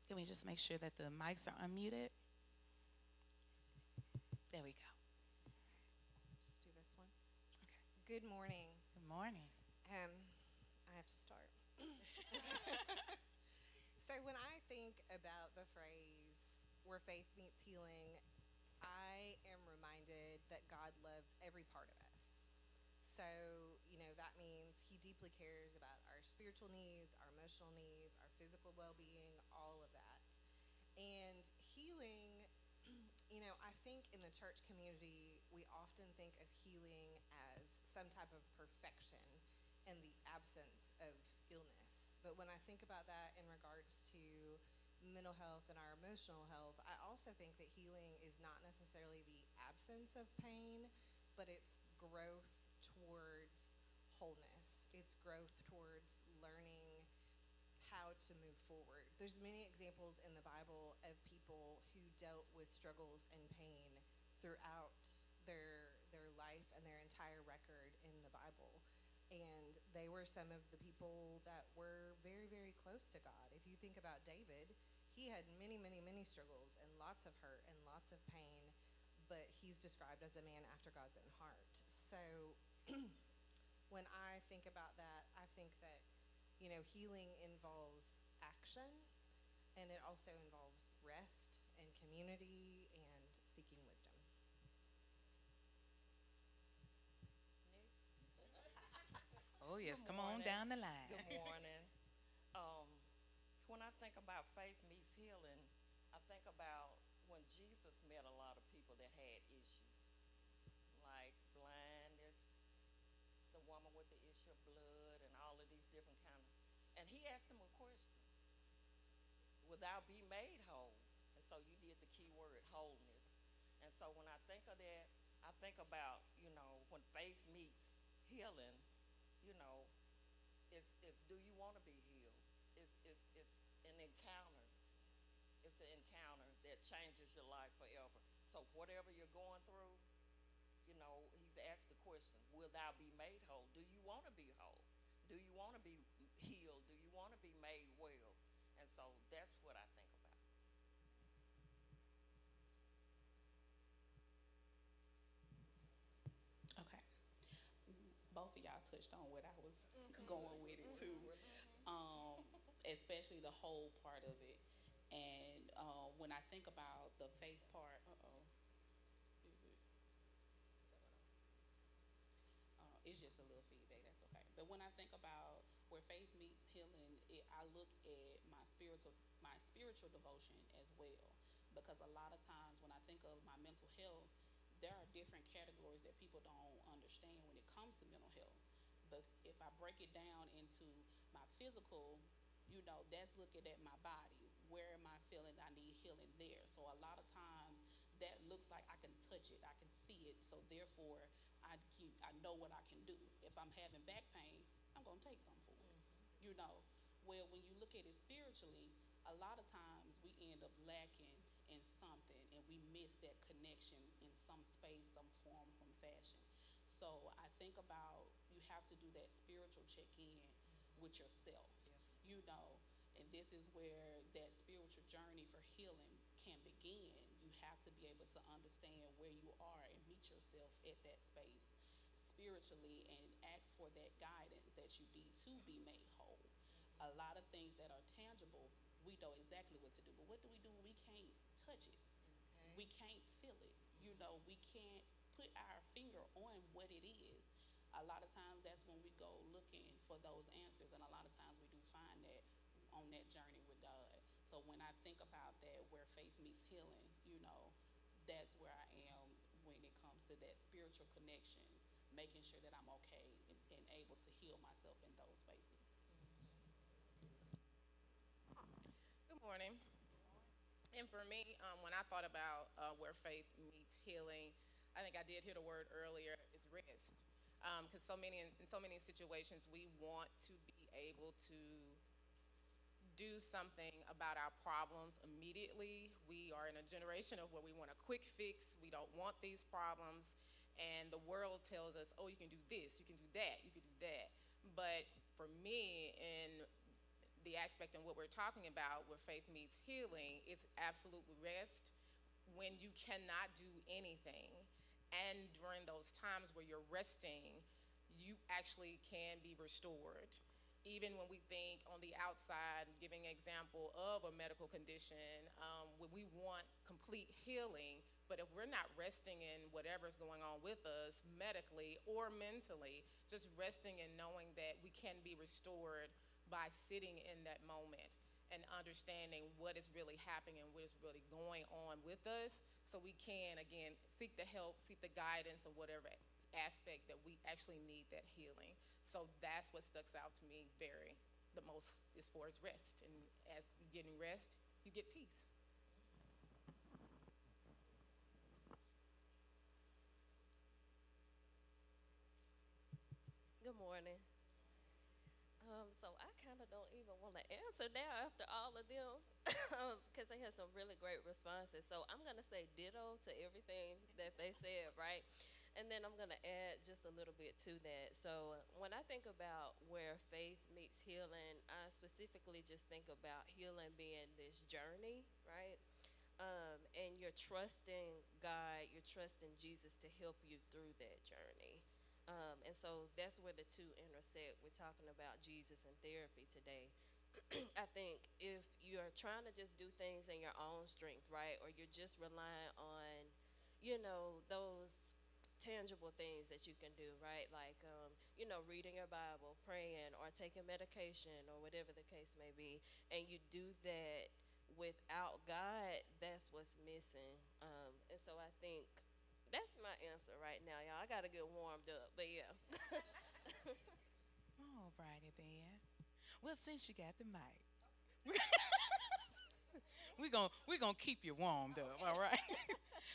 Can we just make sure that the mics are unmuted? There we go. Just do this one. Okay. Good morning. Good morning. Um, I have to start. So when I think about the phrase "where faith meets healing," I am reminded that God loves every part of us. So, that means He deeply cares about our spiritual needs, our emotional needs, our physical well being, all of that. And healing, I think in the church community, we often think of healing as some type of perfection in the absence of illness. But when I think about that in regards to mental health and our emotional health, I also think that healing is not necessarily the absence of pain, but it's growth towards wholeness. It's growth towards learning how to move forward. There's many examples in the Bible of people who dealt with struggles and pain throughout their life and their entire record in the Bible. And they were some of the people that were very, very close to God. If you think about David, he had many, many, many struggles and lots of hurt and lots of pain, but he's described as a man after God's own heart. So when I think about that, I think that, healing involves action, and it also involves rest and community and seeking wisdom. Oh, yes. Good Come on morning. down the line. Good morning. Um, when I think about faith meets healing, I think about when Jesus met a lot of people that had issues, like blindness, the woman with the issue of blood, and all of these different kind of. And he asked him a question: "Will thou be made whole?" And so you did the key word, wholeness. And so when I think of that, I think about when faith meets healing, you know it's do you want to be healed? It's an encounter. It's an encounter that changes your life forever. So whatever you're going through, he's asked the question, will thou be made whole? Do you want to be whole? Do you want to be healed? Do you want to be made well? And so that's what I think about. Okay. Both of y'all touched on what I was going with it too, especially the whole part of it. And when I think about the faith part, is it? It's just a little feedback. That's okay. But when I think about where faith meets healing, I look at my spiritual devotion as well, because a lot of times when I think of my mental health, there are different categories that people don't understand when it comes to mental health. But if I break it down into my physical, that's looking at my body. Where am I feeling I need healing there? So a lot of times that looks like I can touch it, I can see it. So therefore, I know what I can do. If I'm having back pain, I'm gonna take something for it. Well, when you look at it spiritually, a lot of times we end up lacking in something, and we miss that connection in some space, some form, some fashion. So I think about, you have to do that spiritual check-in with yourself, you know, and this is where that spiritual journey for healing can begin. You have to be able to understand where you are and meet yourself at that space spiritually, and ask for that guidance that you need to be made whole. A lot of things that are tangible, we know exactly what to do, but what do we do when we can't touch it? We Okay. can't feel it. We can't put our finger on what it is. A lot of times that's when we go looking for those answers, and a lot of times we do find that on that journey with God. So when I think about that, where faith meets healing, that's where I am when it comes to that spiritual connection, making sure that I'm okay, and able to heal myself in those spaces. Good morning. And for me, when I thought about where faith meets healing, I think I did hear the word earlier, is rest. Because in so many situations, we want to be able to do something about our problems immediately. We are in a generation of where we want a quick fix. We don't want these problems. And the world tells us, oh, you can do this, you can do that, you can do that. But for me, in the aspect in what we're talking about where faith meets healing is absolutely rest when you cannot do anything. And during those times where you're resting, you actually can be restored. Even when we think on the outside, giving an example of a medical condition, when we want complete healing, but if we're not resting in whatever's going on with us medically or mentally, just resting and knowing that we can be restored by sitting in that moment and understanding what is really happening and what is really going on with us, so we can, again, seek the help, seek the guidance of whatever aspect that we actually need that healing. So that's what sticks out to me the most as far as rest. And as you getting rest, you get peace. Good morning. So I kind of don't even want to answer now after all of them because they had some really great responses. So I'm going to say ditto to everything that they said, right? And then I'm going to add just a little bit to that. So when I think about where faith meets healing, I specifically just think about healing being this journey, right? And you're trusting God, you're trusting Jesus to help you through that journey. And so that's where the two intersect. We're talking about Jesus and therapy today. I think if you're trying to just do things in your own strength, right, or you're just relying on, those tangible things that you can do, right, like, reading your Bible, praying, or taking medication, or whatever the case may be, and you do that without God, that's what's missing. And so I think that's my answer right now, y'all. I gotta get warmed up, but yeah. All righty then. Well, since you got the mic, we're gonna keep you warmed up, all right?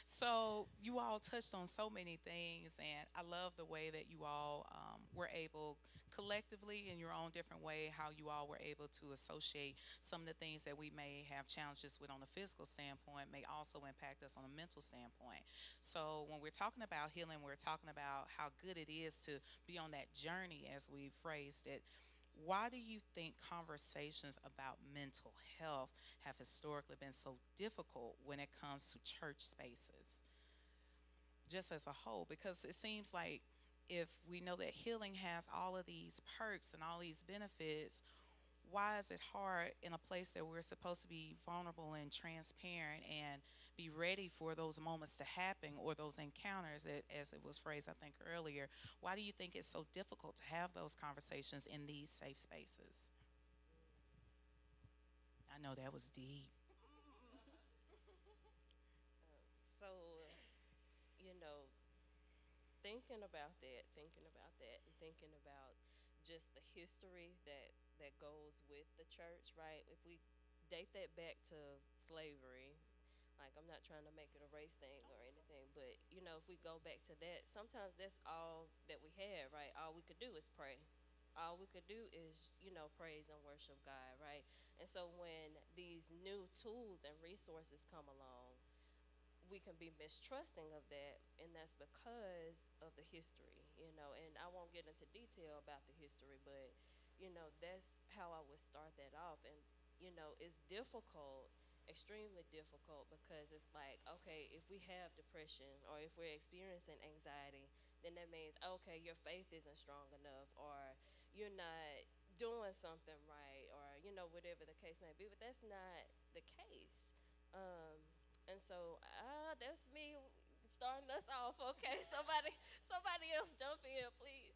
So you all touched on so many things, and I love the way that you all were able collectively in your own different way, how you all were able to associate some of the things that we may have challenges with on a physical standpoint may also impact us on a mental standpoint. So when we're talking about healing, we're talking about how good it is to be on that journey, as we phrased it. Why do you think conversations about mental health have historically been so difficult when it comes to church spaces, just as a whole? Because it seems like if we know that healing has all of these perks and all these benefits, why is it hard in a place that we're supposed to be vulnerable and transparent and be ready for those moments to happen, or those encounters, as it was phrased, I think, earlier? Why do you think it's so difficult to have those conversations in these safe spaces? I know that was deep. So, you know, thinking about that, and thinking about just the history that goes with the church, right? If we date that back to slavery, like, I'm not trying to make it a race thing or anything, but if we go back to that, sometimes that's all that we had, right? All we could do is pray. All we could do is, praise and worship God, right? And so when these new tools and resources come along, we can be mistrusting of that, and that's because of the history, and I won't get into detail about the history, but that's how I would start that off. And it's difficult, extremely difficult, because it's like, okay, if we have depression or if we're experiencing anxiety, then that means, okay, your faith isn't strong enough, or you're not doing something right, or whatever the case may be, but that's not the case. And so that's me starting us off. Okay, somebody else jump in, please.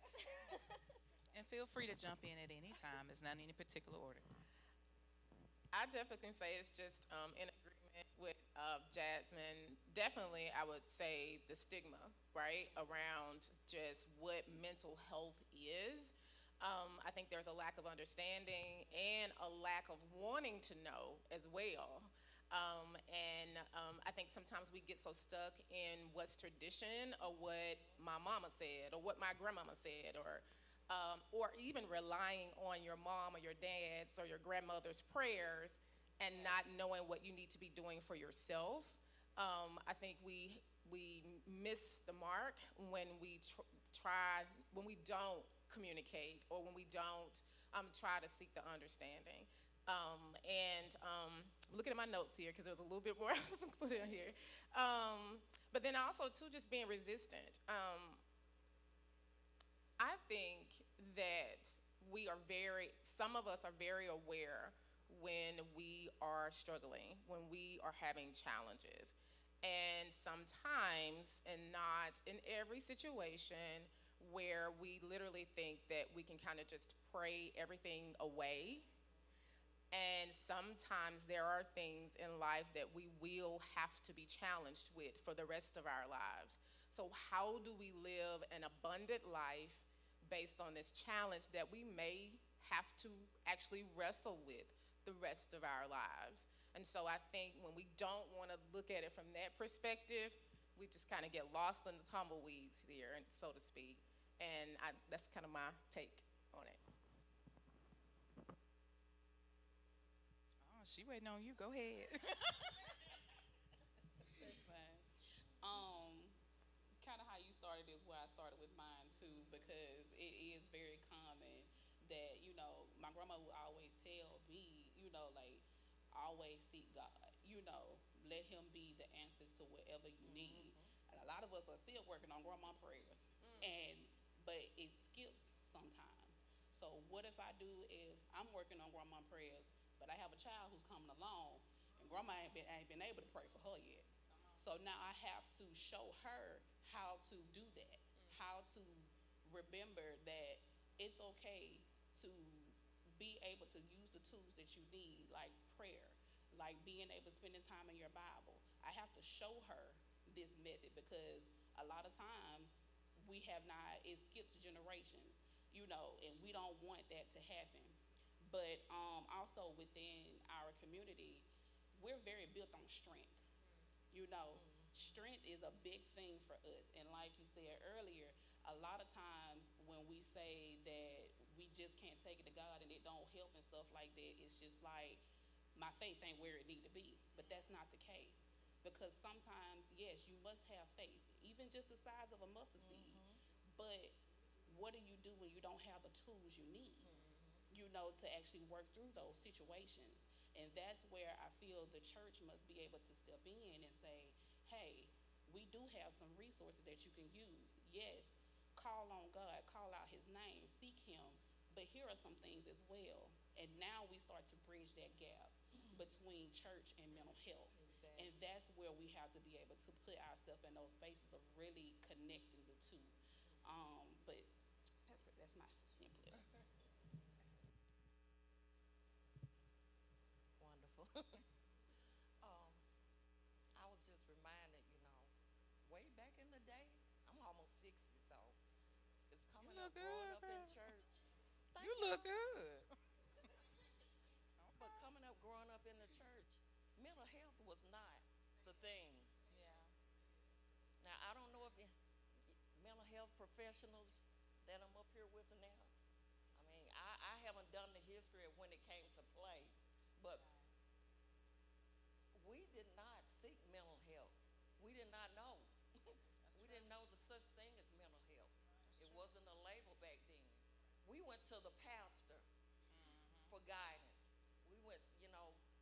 And feel free to jump in at any time. It's not in any particular order. I definitely can say it's just in agreement with Jasmine. Definitely, I would say the stigma, right, around just what mental health is. I think there's a lack of understanding and a lack of wanting to know as well. I think sometimes we get so stuck in what's tradition, or what my mama said, or what my grandmama said, or even relying on your mom or your dad's or your grandmother's prayers, and not knowing what you need to be doing for yourself. I think we miss the mark when we when we don't communicate, or when we don't try to seek the understanding. Looking at my notes here because there was a little bit more I was supposed to put in here. But then also too, just being resistant. I think that some of us are very aware when we are struggling, when we are having challenges. And sometimes, and not in every situation, where we literally think that we can kind of just pray everything away. And sometimes there are things in life that we will have to be challenged with for the rest of our lives. So, how do we live an abundant life based on this challenge that we may have to actually wrestle with the rest of our lives? And so I think when we don't want to look at it from that perspective, we just kind of get lost in the tumbleweeds here, and so to speak. And that's kind of my take on it. Oh, she waiting on you. Go ahead. That's fine. Kind of how you started is where I started with mine too, because it is very common that, my grandma would always tell me, like, always seek God, let him be the answers to whatever you need. And a lot of us are still working on grandma prayers, but it skips sometimes. So what if I'm working on grandma prayers, but I have a child who's coming along, and grandma ain't been able to pray for her yet. So now I have to show her how to do that, how to remember that it's okay to be able to use the tools that you need, like prayer, like being able to spend time in your Bible. I have to show her this method because a lot of times it skips generations, and we don't want that to happen. But also within our community, we're very built on strength. Strength is a big thing for us. And like you said earlier, a lot of times when we say that we just can't take it to God and it don't help and stuff like that, it's just like my faith ain't where it need to be. But that's not the case. Because sometimes, yes, you must have faith, even just the size of a mustard seed. But what do you do when you don't have the tools you need, to actually work through those situations? And that's where I feel the church must be able to step in and say, hey, we do have some resources that you can use. Yes, call on God, call out his name, seek him, but here are some things as well. And now we start to bridge that gap between church and mental health. Exactly. And that's where we have to be able to put ourselves in those spaces of really connecting the two. But that's my input. Wonderful. I was just reminded, way back in the day, I'm almost 60, so it's coming You up look good, growing up in girl. church. Thank You look good. But coming up growing up in the church, mental health was not the thing. Yeah. Now, I don't know if mental health professionals that I'm up here with now, I mean, I haven't done the history of when it came to play, but we did not seek mental health. We did not know. We didn't know the such thing as mental health. It wasn't a label back then. We went to the pastor for guidance. We went,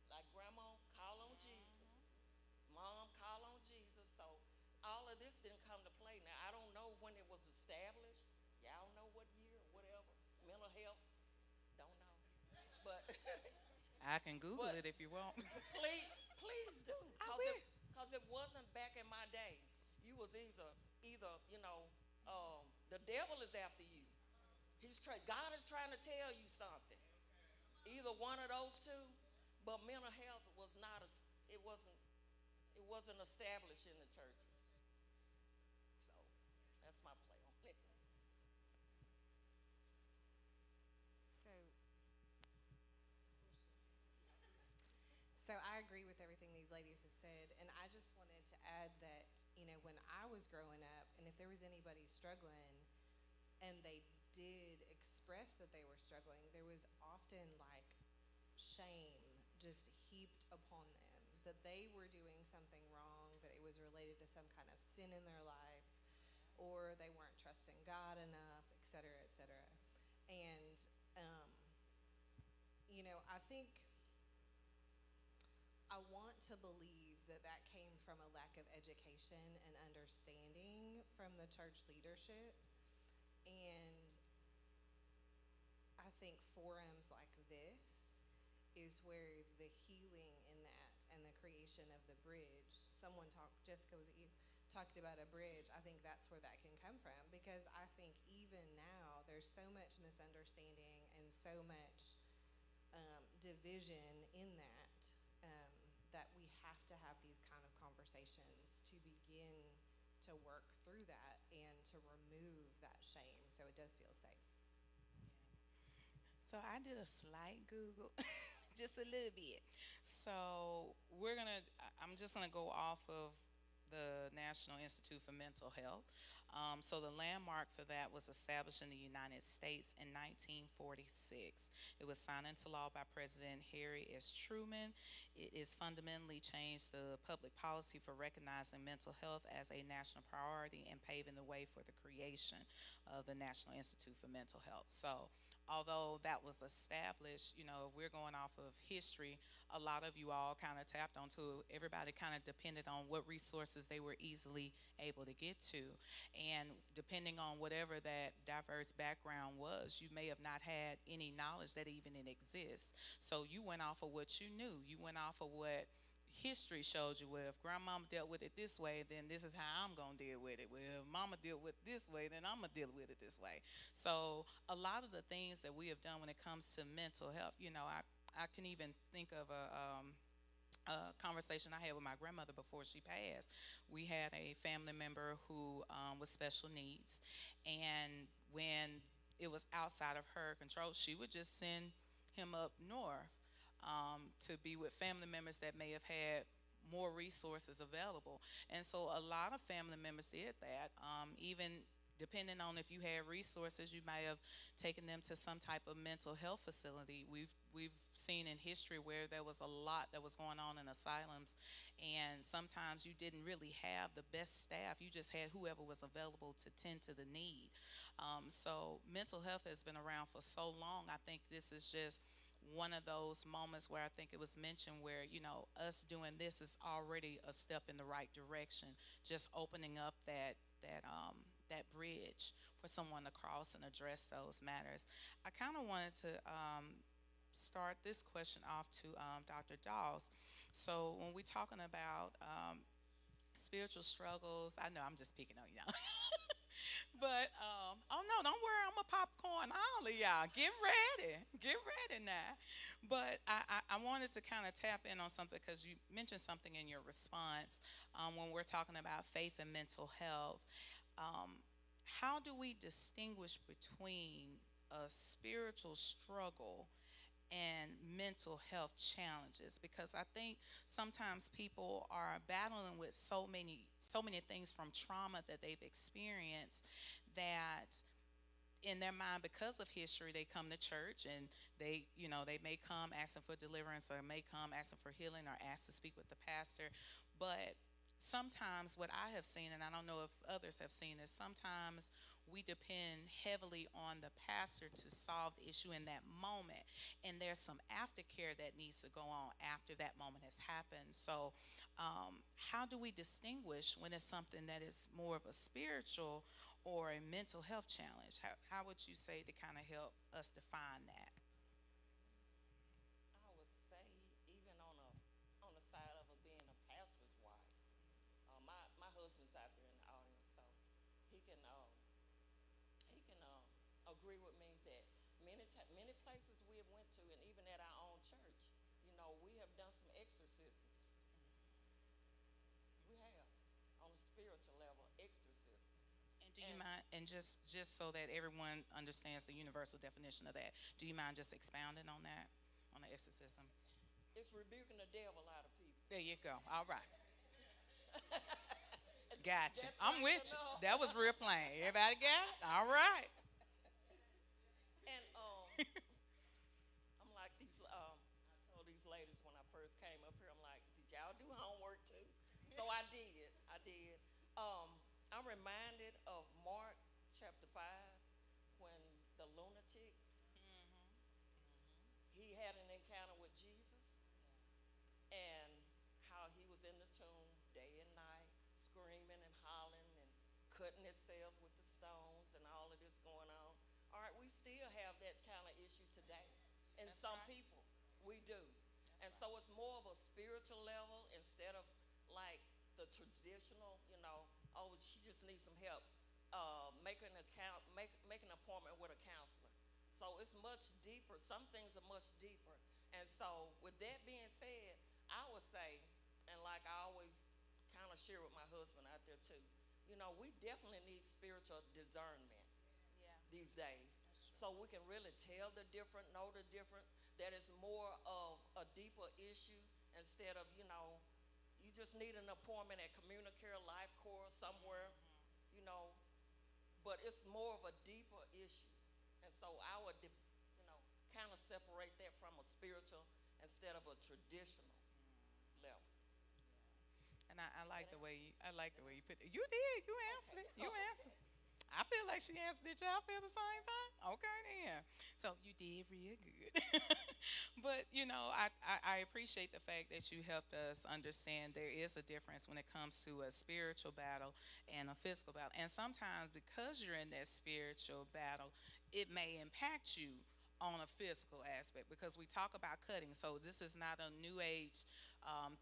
like grandma, call on Jesus. Mom, call on Jesus. So all of this didn't come to play. Now, I don't know when it was established. Y'all know what year or whatever. Mental health, don't know. But I can Google it if you want. please do. I will. Because it wasn't back in my day. You was either the devil is after you. God is trying to tell you something. Either one of those two. But mental health was not it wasn't established in the churches. So that's my play on it. So I agree with everything these ladies have said, and I just wanted to add that, when I was growing up, and if there was anybody struggling and they did express that they were struggling, there was often like shame just heaped upon them, that they were doing something wrong, that it was related to some kind of sin in their life, or they weren't trusting God enough, et cetera, et cetera. And I think I want to believe that that came from a lack of education and understanding from the church leadership. And I think forums like this is where the healing in that and the creation of the bridge. Someone talked, Jessica, was it you? Talked about a bridge. I think that's where that can come from, because I think even now there's so much misunderstanding and so much division in that, that we have to have these kind of conversations to begin to work through that and to remove that shame so it does feel safe. So I did a slight Google, just a little bit. So I'm just gonna go off of the National Institute for Mental Health. So the landmark for that was established in the United States in 1946. It was signed into law by President Harry S. Truman. It is fundamentally changed the public policy for recognizing mental health as a national priority and paving the way for the creation of the National Institute for Mental Health. So although that was established, if we're going off of history, a lot of you all kind of tapped onto it. Everybody kind of depended on what resources they were easily able to get to. And depending on whatever that diverse background was, you may have not had any knowledge that even it exists. So you went off of what you knew. You went off of what history showed you. Well, if grandmama dealt with it this way, then this is how I'm going to deal with it. Well, if mama dealt with it this way, then I'm going to deal with it this way. So a lot of the things that we have done when it comes to mental health, I can even think of a conversation I had with my grandmother before she passed. We had a family member who was special needs, and when it was outside of her control, she would just send him up north to be with family members that may have had more resources available. And so a lot of family members did that. Even depending on if you had resources, you may have taken them to some type of mental health facility. We've seen in history where there was a lot that was going on in asylums, and sometimes you didn't really have the best staff. You just had whoever was available to tend to the need. So mental health has been around for so long. I think this is just one of those moments where I think it was mentioned where, us doing this is already a step in the right direction, just opening up that bridge for someone to cross and address those matters. I kind of wanted to start this question off to Dr. Dawes. So when we're talking about spiritual struggles, I know I'm just picking on y'all. But, oh no, don't worry, I'm a popcorn all of y'all. Get ready now. But I wanted to kind of tap in on something because you mentioned something in your response when we're talking about faith and mental health. How do we distinguish between a spiritual struggle and mental health challenges? Because I think sometimes people are battling with so many things from trauma that they've experienced that in their mind, because of history, they come to church and they may come asking for deliverance, or may come asking for healing, or ask to speak with the pastor. But sometimes what I have seen, and I don't know if others have seen this, sometimes we depend heavily on the pastor to solve the issue in that moment, and there's some aftercare that needs to go on after that moment has happened. So how do we distinguish when it's something that is more of a spiritual or a mental health challenge? How would you say to kind of help us define that? I would say, even on the side of it being a pastor's wife, my husband's out there in the audience, so he can agree with me that many places we have went to, and even at our own church, we have done some exorcisms. We have, on a spiritual level, exorcism. And do you mind, and just so that everyone understands the universal definition of that, do you mind just expounding on that, on the exorcism? It's rebuking the devil out of people. There you go. All right. Gotcha. I'm with you. That was real plain. Everybody got it? All right. And I'm like I told these ladies when I first came up here, I'm like, did y'all do homework too? So I did. I'm reminded of Mark chapter 5 when the lunatic, he had an encounter with Jesus and how he was in the tomb day and night, screaming and hollering and cutting himself with the stones and all of this going on. All right, we still have that kind of issue today. And That's some right. people, we do. And so it's more of a spiritual level instead of like the traditional, oh, she just needs some help. Make an appointment with a counselor. So it's much deeper. Some things are much deeper. And so with that being said, I would say, and like I always kind of share with my husband out there too, we definitely need spiritual discernment Yeah. these days. So we can really tell the different, know the different, that it's more of a deeper issue instead of, you just need an appointment at Communicare Life Course somewhere, but it's more of a deeper issue. And so I would, kind of separate that from a spiritual instead of a traditional level. And I like the way you put it. You did. You answered it. You answered. I feel like she answered it. Y'all feel the same thing? Okay then. So you did real good. But I appreciate the fact that you helped us understand there is a difference when it comes to a spiritual battle and a physical battle. And sometimes because you're in that spiritual battle, it may impact you on a physical aspect because we talk about cutting. So this is not a new age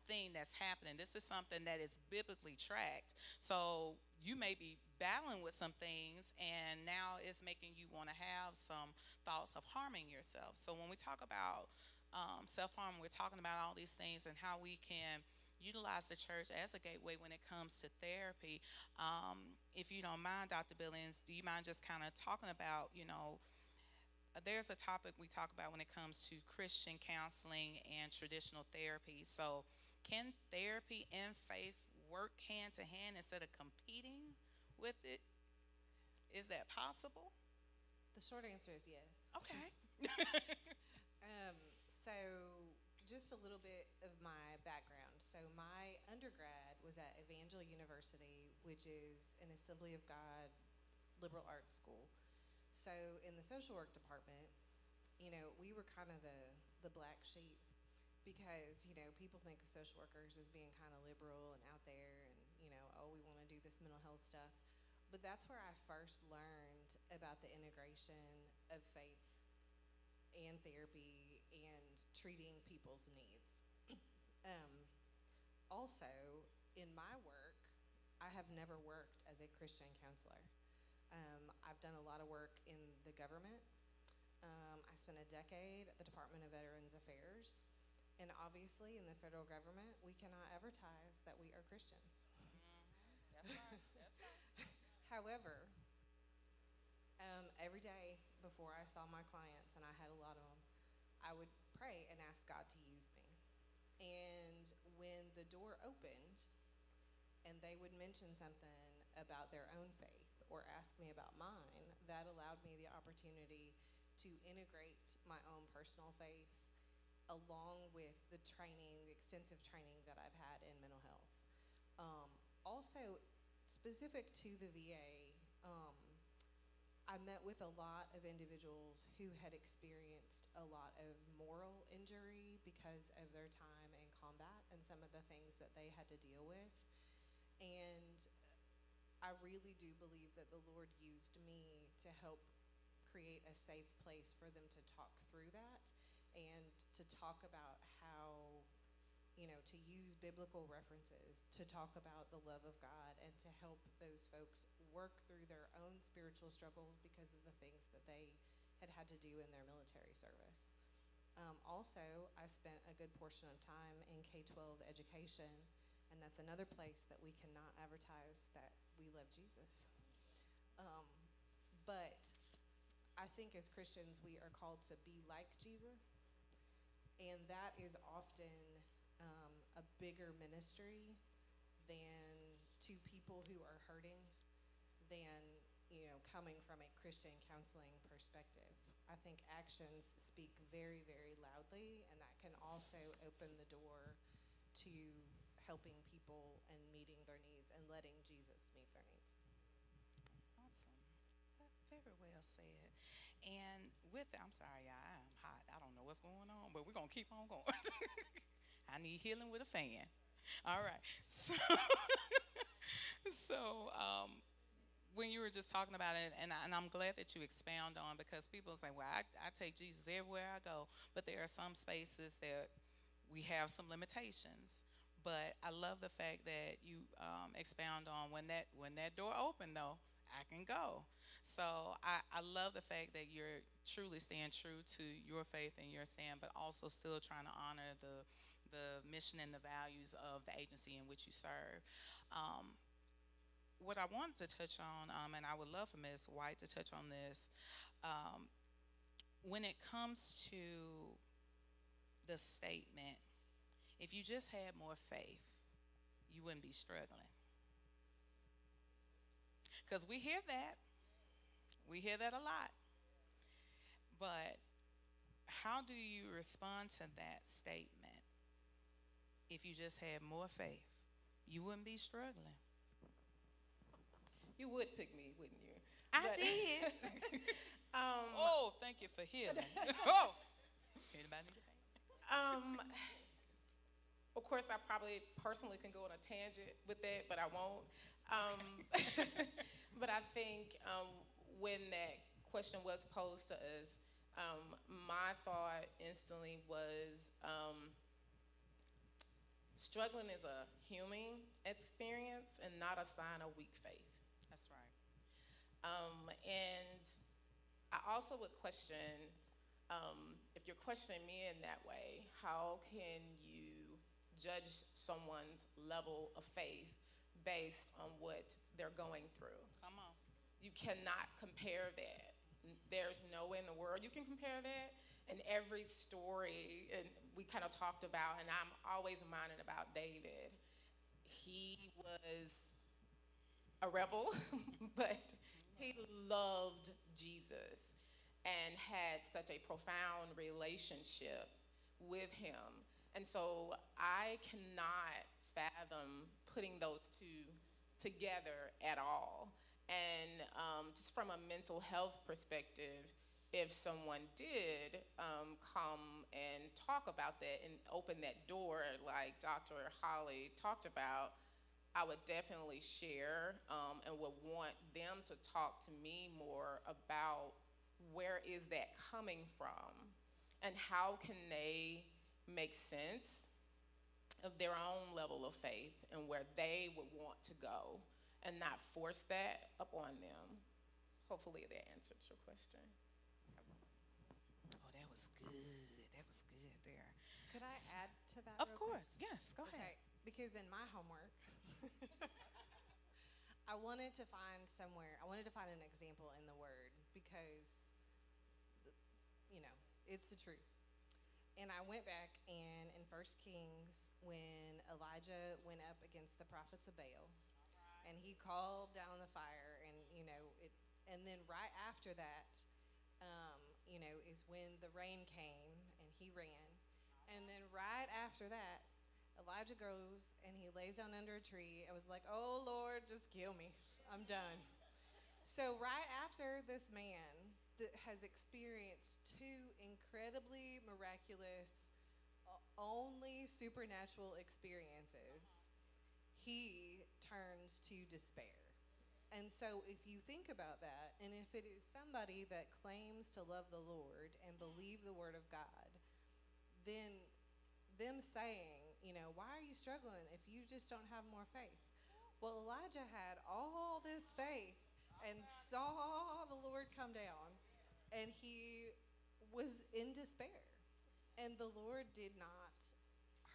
thing that's happening. This is something that is biblically tracked. So you may be battling with some things and now it's making you want to have some thoughts of harming yourself. So when we talk about self-harm, we're talking about all these things and how we can utilize the church as a gateway when it comes to therapy. If you don't mind, Dr. Billings, do you mind just kind of talking about, there's a topic we talk about when it comes to Christian counseling and traditional therapy. So can therapy and faith work hand to hand instead of competing with it? Is that possible? The short answer is yes. Okay. So just a little bit of my background. So my undergrad was at Evangel University, which is an Assembly of God liberal arts school. So in the social work department, we were kind of the black sheep because, people think of social workers as being kind of liberal and out there and, oh, we want to do this mental health stuff. But that's where I first learned about the integration of faith and therapy and treating people's needs. Also, in my work, I have never worked as a Christian counselor. I've done a lot of work in the government. I spent a decade at the Department of Veterans Affairs. And obviously, in the federal government, we cannot advertise that we are Christians. That's right. That's right. However, every day before I saw my clients, and I had a lot of them, I would pray and ask God to use me. And when the door opened and they would mention something about their own faith or ask me about mine, that allowed me the opportunity to integrate my own personal faith along with the extensive training that I've had in mental health. Also, specific to the VA, I met with a lot of individuals who had experienced a lot of moral injury because of their time in combat and some of the things that they had to deal with. And I really do believe that the Lord used me to help create a safe place for them to talk through that and to talk about how, to use biblical references, to talk about the love of God, and to help those folks work through their own spiritual struggles because of the things that they had to do in their military service. Also, I spent a good portion of time in K-12 education, and that's another place that we cannot advertise that we love Jesus. But I think as Christians, we are called to be like Jesus, and that is often a bigger ministry than to people who are hurting than coming from a Christian counseling perspective. I think actions speak very, very loudly, and that can also open the door to helping people and meeting their needs and letting Jesus meet their needs. Awesome. Very well said. And with it. I'm sorry, y'all. I am hot. I don't know what's going on, but we're going to keep on going. I need healing with a fan. All right. So, so when you were just talking about it, and I'm glad that you expound on, because people say, well, I take Jesus everywhere I go, but there are some spaces that we have some limitations. But I love the fact that you expound on when that door open though, I can go. So I love the fact that you're truly staying true to your faith and your stand, but also still trying to honor the mission and the values of the agency in which you serve. Um, what I wanted to touch on, and I would love for Ms. White to touch on this, um, when it comes to the statement, if you just had more faith, you wouldn't be struggling. Because we hear that. We hear that a lot. But how do you respond to that statement? If you just had more faith, you wouldn't be struggling. You would pick me, wouldn't you? I But- did. Um, Oh, thank you for healing. Oh, anybody need a hand? Of course, I probably personally can go on a tangent with that, but I won't. But I think when that question was posed to us, my thought instantly was struggling is a human experience and not a sign of weak faith. That's right. And I also would question if you're questioning me in that way, how can you judge someone's level of faith based on what they're going through? Come on. You cannot compare that. There's no way in the world you can compare that. And every story, and we kind of talked about, and I'm always reminded about David. He was a rebel, but he loved Jesus and had such a profound relationship with him. And so I cannot fathom putting those two together at all. And just from a mental health perspective, if someone did come and talk about that and open that door, like Dr. Holly talked about, I would definitely share and would want them to talk to me more about where is that coming from and how can they make sense of their own level of faith and where they would want to go and not force that upon them. Hopefully that answered your question. Oh, that was good. That was good there. Could I add to that? Of real quick? course. Yes, go ahead. Okay, because in my homework, I wanted to find an example in the word because, it's the truth. And I went back and in 1 Kings, when Elijah went up against the prophets of Baal, and he called down the fire, and then right after that, is when the rain came and he ran. And then right after that, Elijah goes and he lays down under a tree. I was like, oh Lord, just kill me. I'm done. So right after this man that has experienced two incredibly miraculous, only supernatural experiences, he turns to despair. And so if you think about that, and if it is somebody that claims to love the Lord and believe the word of God, then them saying, why are you struggling if you just don't have more faith? Well, Elijah had all this faith and saw the Lord come down, and he was in despair. And the Lord did not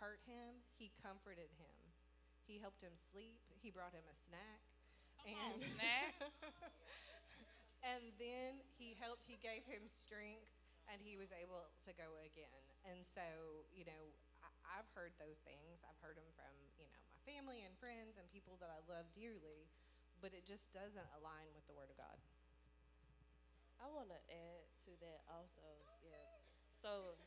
hurt him. He comforted him. He helped him sleep. He brought him a snack. Snack. And then he gave him strength, and he was able to go again. And so, I've heard those things. I've heard them from, my family and friends and people that I love dearly, but it just doesn't align with the Word of God. I want to add to that also. Yeah. So,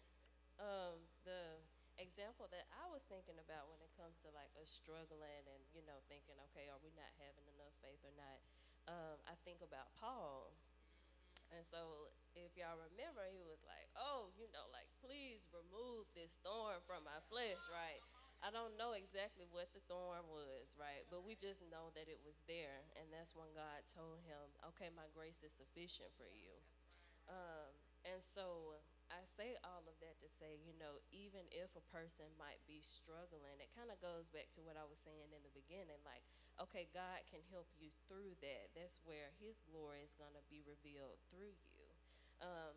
the example that I was thinking about when it comes to like us struggling and thinking, okay, are we not having enough faith or not? I think about Paul. And so, if y'all remember, he was like, "Oh, like, please remove this thorn from my flesh," right? I don't know exactly what the thorn was, right? But we just know that it was there. And that's when God told him, "Okay, my grace is sufficient for you." And so I say all of that to say, even if a person might be struggling, it kind of goes back to what I was saying in the beginning. Like, okay, God can help you through that. That's where His glory is going to be revealed through you.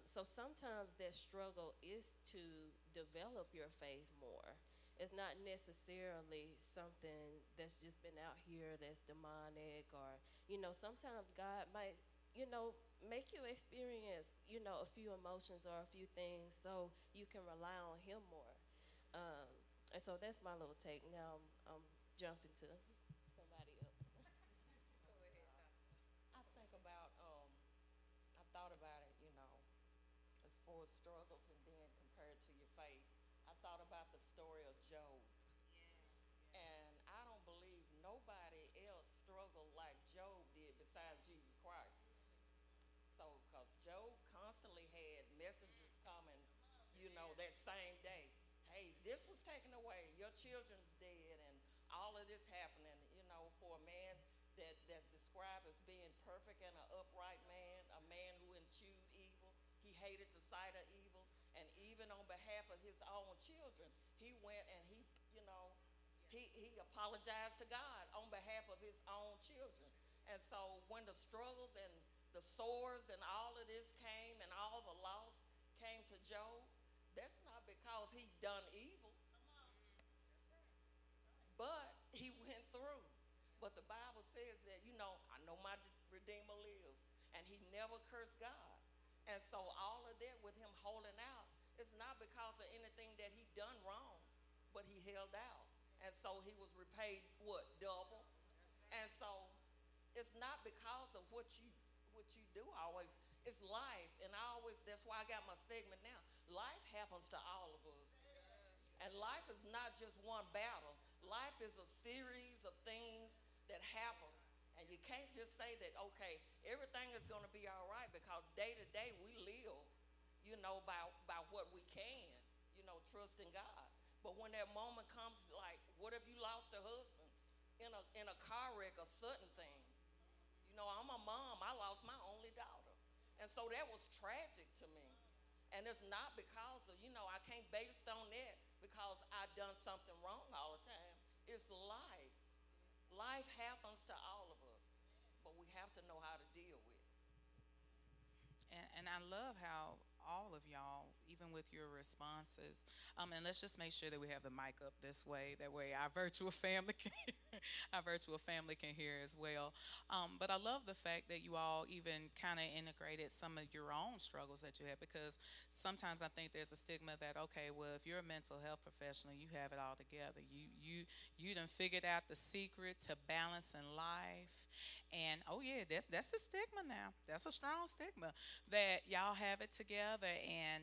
So sometimes that struggle is to develop your faith more. It's not necessarily something that's just been out here that's demonic, or, sometimes God might, make you experience, a few emotions or a few things so you can rely on Him more. Um, and so that's my little take. Now I'm jumping to somebody else. Go ahead. I think about, I thought about it, as far as struggles and then compared to your faith. I thought about the story of Job. And I don't believe nobody else struggled like Job did besides Jesus Christ. So, because Job constantly had messages coming, that same day. Hey, this was taken away. Your children's dead, and all of this happening. For a man that's described as being perfect and an upright man, a man who eschewed evil. He hated the sight of evil, and even on behalf of his own children, he went and he apologized to God on behalf of his own children. And so when the struggles and the sores and all of this came and all the loss came to Job, that's not because he done evil, but he went through. But the Bible says that, I know my Redeemer lives, and he never cursed God. And so all of that with him holding out, it's not because of anything that he done wrong, but he held out. And so he was repaid what? Double. And so it's not because of what you do always. It's life. And that's why I got my segment now. Life happens to all of us. And life is not just one battle. Life is a series of things that happens. And you can't just say that, okay, everything is going to be all right, because day to day we live, by what we can, trusting God. But when that moment comes, like, what if you lost a husband in a car wreck or certain thing? I'm a mom. I lost my only daughter. And so that was tragic to me. And it's not because of, I can't base on that because I done something wrong all the time. It's life. Life happens to all of us, but we have to know how to deal with it. And I love how all of y'all, even with your responses, and let's just make sure that we have the mic up this way. That way, our virtual family can our virtual family can hear as well. But I love the fact that you all even kind of integrated some of your own struggles that you had, because sometimes I think there's a stigma that, okay, well, if you're a mental health professional, you have it all together. You done figured out the secret to balance in life. And oh yeah, that's a stigma now. That's a strong stigma that y'all have it together, and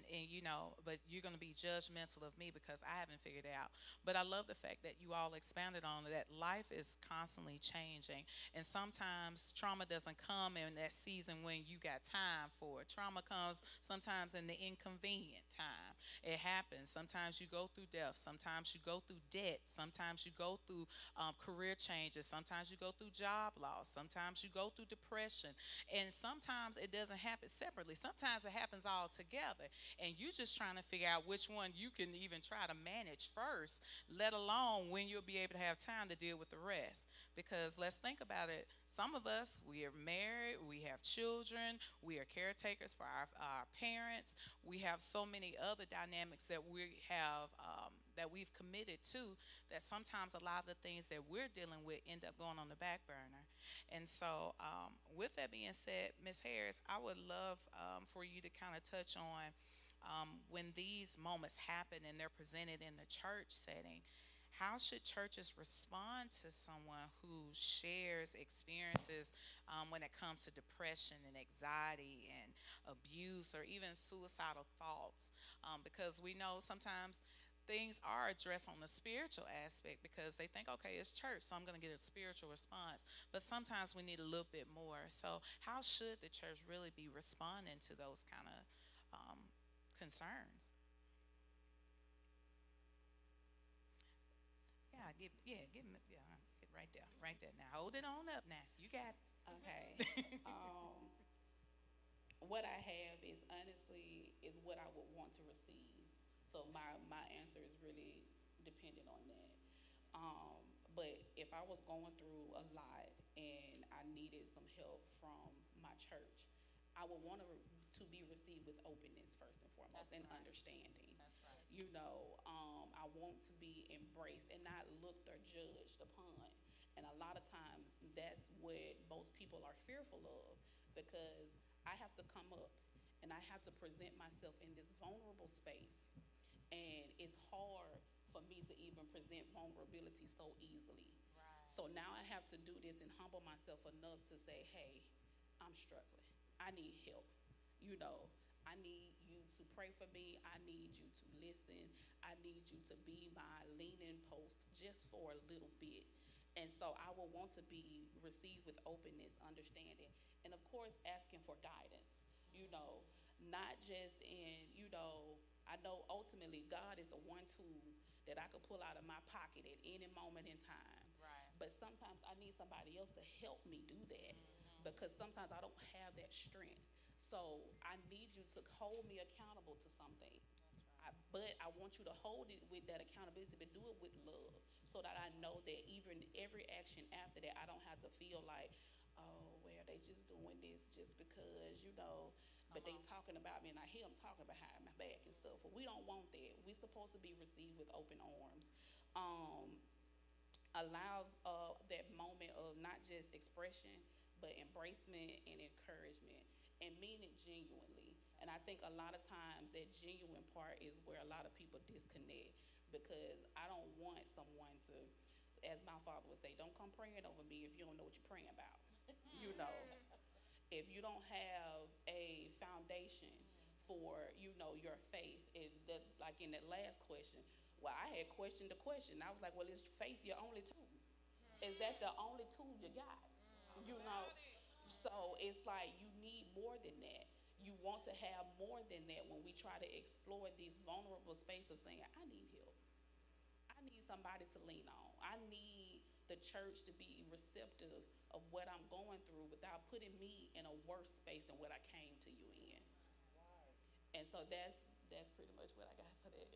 but you're gonna be judgmental of me because I haven't figured it out. But I love the fact that you all expanded on that. Life is constantly changing, and sometimes trauma doesn't come in that season when you got time for it. Trauma comes sometimes in the inconvenient time. It happens. Sometimes you go through death. Sometimes you go through debt. Sometimes you go through career changes. Sometimes you go through job loss. Sometimes you go through depression. And sometimes it doesn't happen separately. Sometimes it happens all together. And you're just trying to figure out which one you can even try to manage first, let alone when you'll be able to have time to deal with the rest. Because let's think about it. Some of us, we are married, we have children, we are caretakers for our parents. We have so many other dynamics that we have that we've committed to, that sometimes a lot of the things that we're dealing with end up going on the back burner. And so, with that being said, Ms. Harris, I would love for you to kind of touch on when these moments happen and they're presented in the church setting. How should churches respond to someone who shares experiences when it comes to depression and anxiety and abuse or even suicidal thoughts? Because we know sometimes things are addressed on the spiritual aspect because they think, okay, it's church, so I'm going to get a spiritual response. But sometimes we need a little bit more. So, how should the church really be responding to those kind of concerns? Get right there. Now, hold it on up. Now, you got it. Okay. What I have is honestly is what I would want to receive. So my answer is really dependent on that. But if I was going through a lot and I needed some help from my church, I would want to be received with openness first and foremost, That's and right. understanding. That's right. I want to be embraced and not looked or judged upon. And a lot of times that's what most people are fearful of, because I have to come up and I have to present myself in this vulnerable space. And it's hard for me to even present vulnerability so easily. Right. So now I have to do this and humble myself enough to say, hey, I'm struggling. I need help. I need you to pray for me. I need you to listen. I need you to be my leaning post just for a little bit. And so I will want to be received with openness, understanding, and of course asking for guidance, not just I know ultimately God is the one tool that I could pull out of my pocket at any moment in time. Right. But sometimes I need somebody else to help me do that, because sometimes I don't have that strength. So I need you to hold me accountable to something. But I want you to hold it with that accountability, but do it with love, so that I know that even every action after that, I don't have to feel like, oh, well, they just doing this just because, but they talking about me and I hear them talking behind my back and stuff. But we don't want that. We're supposed to be received with open arms. Allow that moment of not just expression, but embracement and encouragement, and mean it genuinely. And I think a lot of times that genuine part is where a lot of people disconnect, because I don't want someone to, as my father would say, don't come praying over me if you don't know what you're praying about. If you don't have a foundation for, your faith, like in that last question, well, I had questioned the question. I was like, well, is faith your only tool? Is that the only tool you got? You know? So it's like you need more than that. You want to have more than that when we try to explore these vulnerable space of saying, I need help. I need somebody to lean on. I need the church to be receptive of what I'm going through without putting me in a worse space than what I came to you in. And so that's pretty much what I got for that.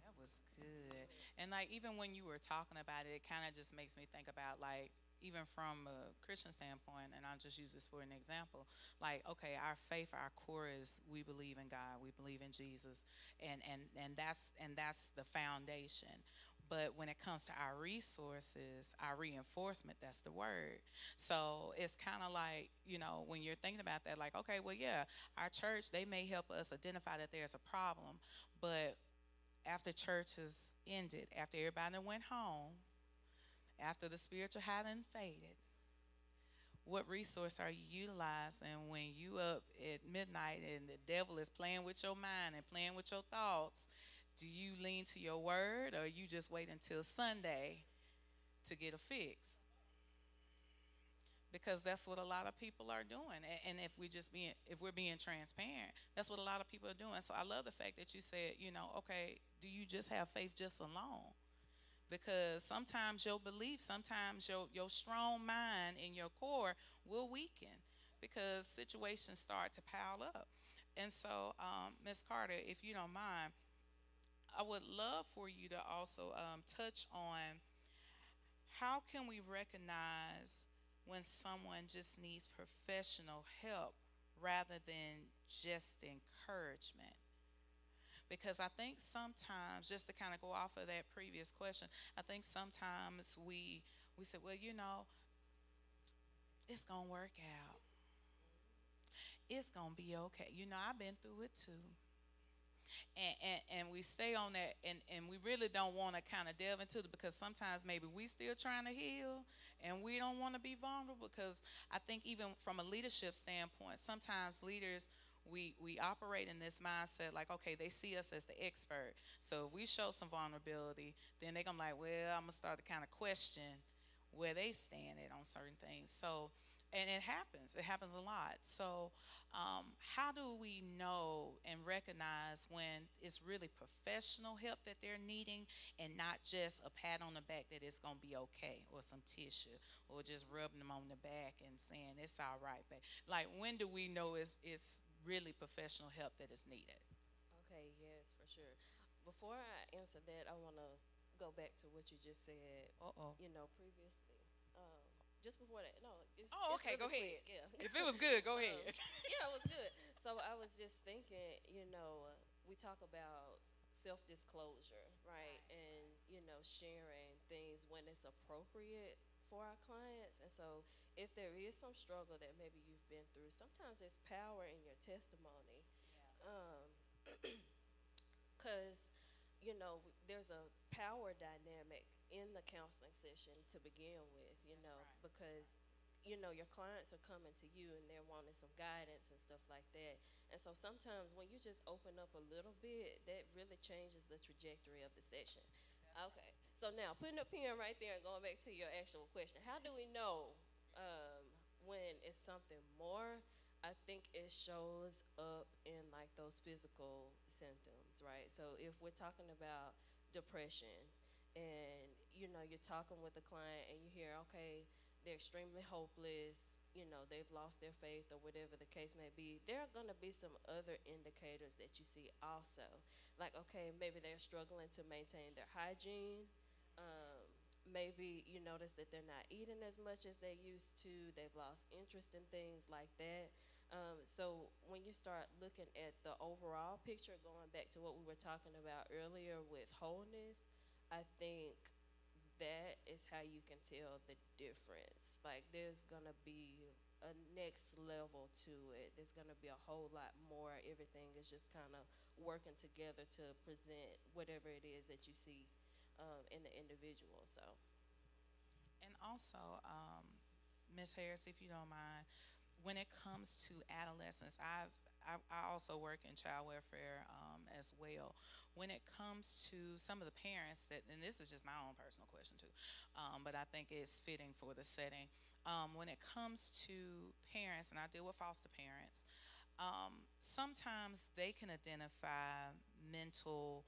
That was good. And like even when you were talking about it, it kind of just makes me think about like even from a Christian standpoint, and I'll just use this for an example. Like, okay, our faith, our core is we believe in God, we believe in Jesus, and that's the foundation. But when it comes to our resources, our reinforcement, that's the word. So it's kind of like, when you're thinking about that, like, okay, well, yeah, our church, they may help us identify that there's a problem, but after church has ended, after everybody went home, after the spiritual high done faded, what resource are you utilizing when you up at midnight and the devil is playing with your mind and playing with your thoughts? Do you lean to your word, or you just wait until Sunday to get a fix? Because that's what a lot of people are doing. And if we're being transparent, that's what a lot of people are doing. So I love the fact that you said, okay, do you just have faith just alone? Because sometimes your belief, sometimes your strong mind in your core will weaken because situations start to pile up. And so, Ms. Carter, if you don't mind, I would love for you to also touch on how can we recognize when someone just needs professional help rather than just encouragement. Because I think sometimes, just to kind of go off of that previous question, I think sometimes we say, well, it's gonna work out. It's gonna be okay. I've been through it too. And we stay on that, and we really don't want to kind of delve into it, because sometimes maybe we still trying to heal and we don't want to be vulnerable, because I think even from a leadership standpoint, sometimes leaders, we operate in this mindset like, okay, they see us as the expert. So if we show some vulnerability, then they're gonna be like, well, I'm gonna start to kind of question where they stand at on certain things. So, and it happens. It happens a lot. So, how do we know and recognize when it's really professional help that they're needing and not just a pat on the back that it's gonna be okay, or some tissue, or just rubbing them on the back and saying it's all right, babe? Like, when do we know it's really professional help that is needed? Okay, yes, for sure. Before I answer that, I want to go back to what you just said. Uh oh. Previously. Just before that, no, Oh, it's okay. really Go ahead. quick, yeah. If it was good, go Um, ahead. yeah, it was good. So I was just thinking, we talk about self-disclosure, right? And, sharing things when it's appropriate for our clients. And so if there is some struggle that maybe you've been through, sometimes there's power in your testimony. Um, Because, there's a power dynamic in the counseling session to begin with, because, your clients are coming to you and they're wanting some guidance and stuff like that. And so sometimes when you just open up a little bit, that really changes the trajectory of the session. Okay. So now putting a pin right there and going back to your actual question, how do we know when it's something more? I think it shows up in like those physical symptoms, right? So if we're talking about depression and you're talking with a client and you hear, okay, they're extremely hopeless, they've lost their faith or whatever the case may be, there are going to be some other indicators that you see also. Like, okay, maybe they're struggling to maintain their hygiene. Maybe you notice that they're not eating as much as they used to. They've lost interest in things like that. So when you start looking at the overall picture, going back to what we were talking about earlier with wholeness, I think that is how you can tell the difference. Like, there's gonna be a next level to it. There's gonna be a whole lot more. Everything is just kind of working together to present whatever it is that you see in the individual. So, And also, Ms. Harris, if you don't mind, when it comes to adolescents, I also work in child welfare as well. When it comes to some of the parents that, and this is just my own personal question too, but I think it's fitting for the setting. When it comes to parents, and I deal with foster parents, sometimes they can identify mental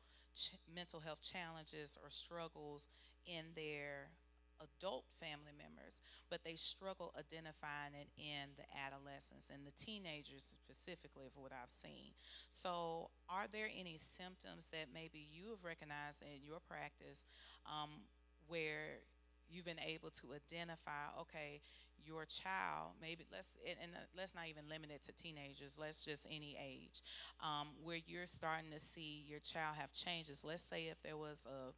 health challenges or struggles in their adult family members, but they struggle identifying it in the adolescents and the teenagers specifically, for what I've seen. So, are there any symptoms that maybe you have recognized in your practice where you've been able to identify, okay, your child, maybe let's not even limit it to teenagers, let's just any age, where you're starting to see your child have changes? Let's say if there was a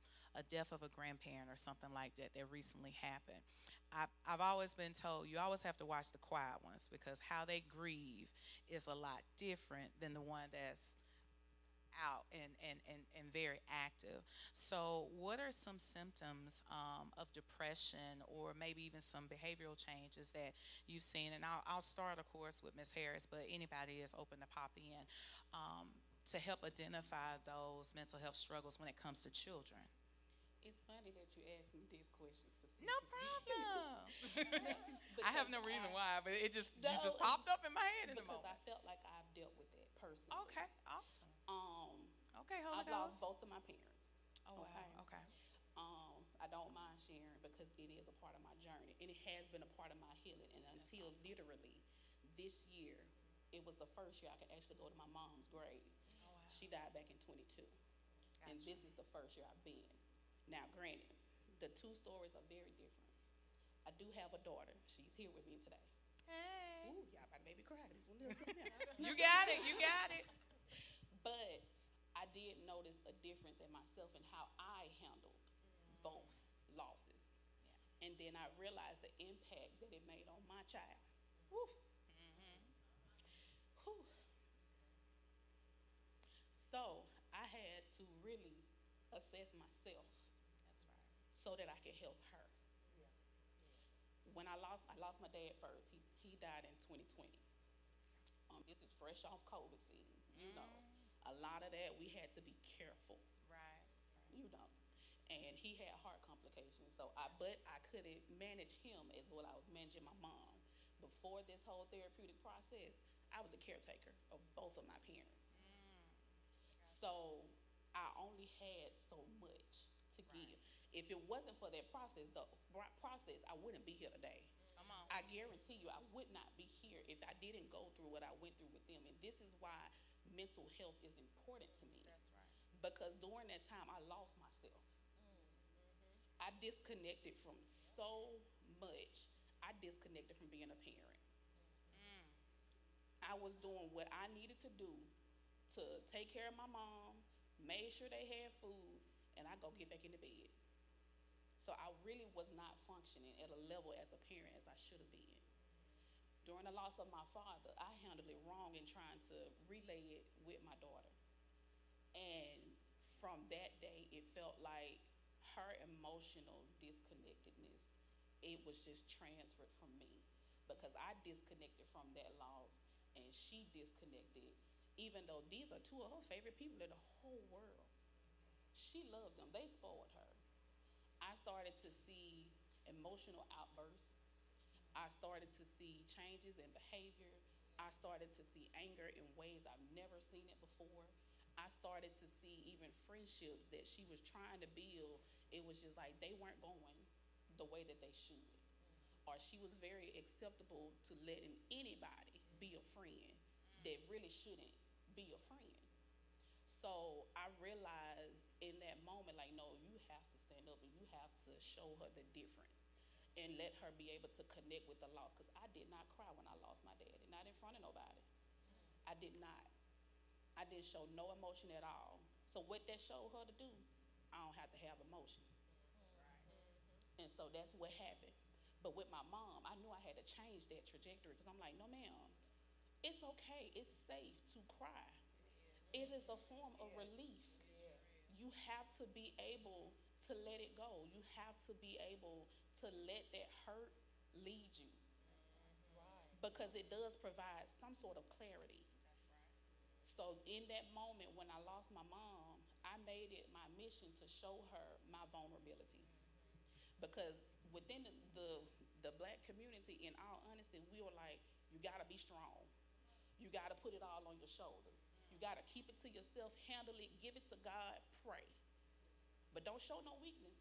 death of a grandparent or something like that that recently happened. I've always been told you always have to watch the quiet ones, because how they grieve is a lot different than the one that's out and very active. So, what are some symptoms of depression, or maybe even some behavioral changes that you've seen? And I'll start, of course, with Ms. Harris, but anybody is open to pop in to help identify those mental health struggles when it comes to children. It's funny that you asked me this question specifically. No problem. I have no reason Because why, but you just No, popped up in my head in a because I moment. felt like I've dealt with that personally. Okay, awesome. Um, Okay, Holy I've lost Ghost. both of my parents. Oh wow. Okay. I don't mind sharing because it is a part of my journey, and it has been a part of my healing. And until awesome. literally this year, it was the first year I could actually go to my mom's grave. Oh wow. She died back in 22, and Gotcha. this is the first year I've been. Now, granted, the two stories are very different. I do have a daughter. She's here with me today. Hey. Ooh, y'all about to make me cry. This one little something else. You got it. You got it. But I did notice a difference in myself and how I handled both losses. Yeah. And then I realized the impact that it made on my child. Whew. Whew. So I had to really assess myself That's right. so that I could help her. When I lost my dad first. He died in 2020. This is fresh off COVID season, you know. A lot of that we had to be careful, Right. you know. And he had heart complications, so but I couldn't manage him as what I was managing my mom. Before this whole therapeutic process, I was a caretaker of both of my parents. So I only had so much to give. If it wasn't for that process, I wouldn't be here today. Come on. I guarantee you, I would not be here if I didn't go through what I went through with them. And this is why mental health is important to me. That's right. Because during that time, I lost myself. I disconnected from so much. I disconnected from being a parent. I was doing what I needed to do to take care of my mom, made sure they had food, and I go get back into bed. So I really was not functioning at a level as a parent as I should have been. During the loss of my father, I handled it wrong in trying to relay it with my daughter. And from that day, it felt like her emotional disconnectedness, it was just transferred from me because I disconnected from that loss and she disconnected, even though these are two of her favorite people in the whole world. She loved them. They spoiled her. I started to see emotional outbursts. I started to see changes in behavior. I started to see anger in ways I've never seen it before. I started to see even friendships that she was trying to build. It was just like they weren't going the way that they should. Or she was very acceptable to letting anybody be a friend that really shouldn't be a friend. So I realized in that moment, like, no, you have to stand up and you have to show her the difference and let her be able to connect with the loss. Because I did not cry when I lost my daddy, not in front of nobody. I did not. I didn't show no emotion at all. So what that showed her to do, I don't have to have emotions. And so that's what happened. But with my mom, I knew I had to change that trajectory because I'm like, no, ma'am, it's okay. It's safe to cry. It is a form of relief. You have to be able to let it go. You have to be able to let that hurt lead you. Because it does provide some sort of clarity. So in that moment when I lost my mom, I made it my mission to show her my vulnerability. Because within the Black community, in all honesty, we were like, you gotta be strong. You gotta put it all on your shoulders. You gotta keep it to yourself, handle it, give it to God, pray. But don't show no weakness.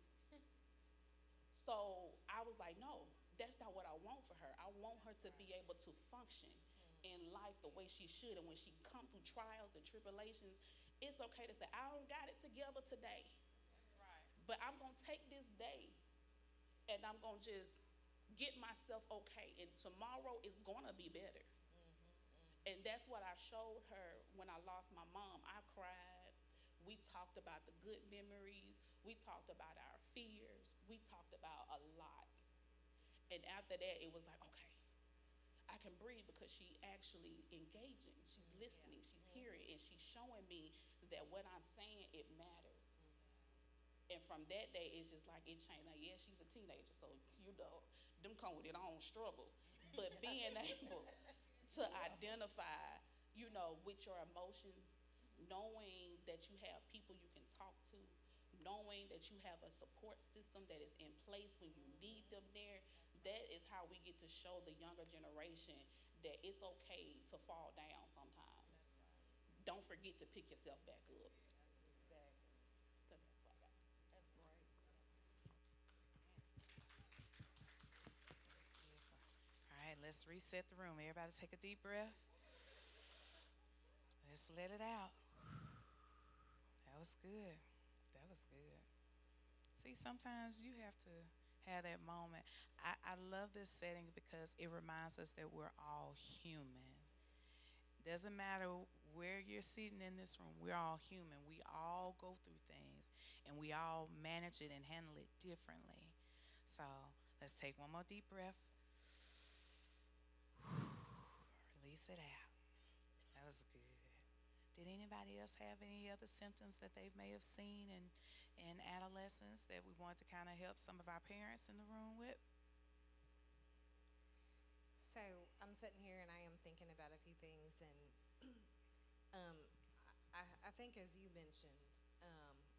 So I was like, no, that's not what I want for her. I want her to be able to function in life the way she should. And when she come through trials and tribulations, it's okay to say, I don't got it together today. That's right. But I'm gonna take this day and I'm gonna just get myself okay. And tomorrow is gonna be better. And that's what I showed her when I lost my mom. I cried. We talked about the good memories. We talked about our fears. We talked about a lot. And after that, it was like, okay, I can breathe because she actually engaging. She's listening. She's hearing. And she's showing me that what I'm saying, it matters. And from that day, it's just like it changed. Like, yeah, she's a teenager, so, you know, them come with their own struggles. But being able to identify, you know, with your emotions, knowing that you have people you can talk to, knowing that you have a support system that is in place when you need them there, that is how we get to show the younger generation that it's okay to fall down sometimes. Don't forget to pick yourself back up. So that's what I got. All right, let's reset the room. Everybody take a deep breath. Let's let it out. That was good. That was good. See, sometimes you have to have that moment. I love this setting because it reminds us that we're all human. Doesn't matter where you're sitting in this room, we're all human. We all go through things and we all manage it and handle it differently. So let's take one more deep breath. Release it out. That was good. Did anybody else have any other symptoms that they may have seen in adolescence that we want to kind of help some of our parents in the room with? So I'm I'm sitting here and I am thinking about a few things, and um, I think, as you mentioned,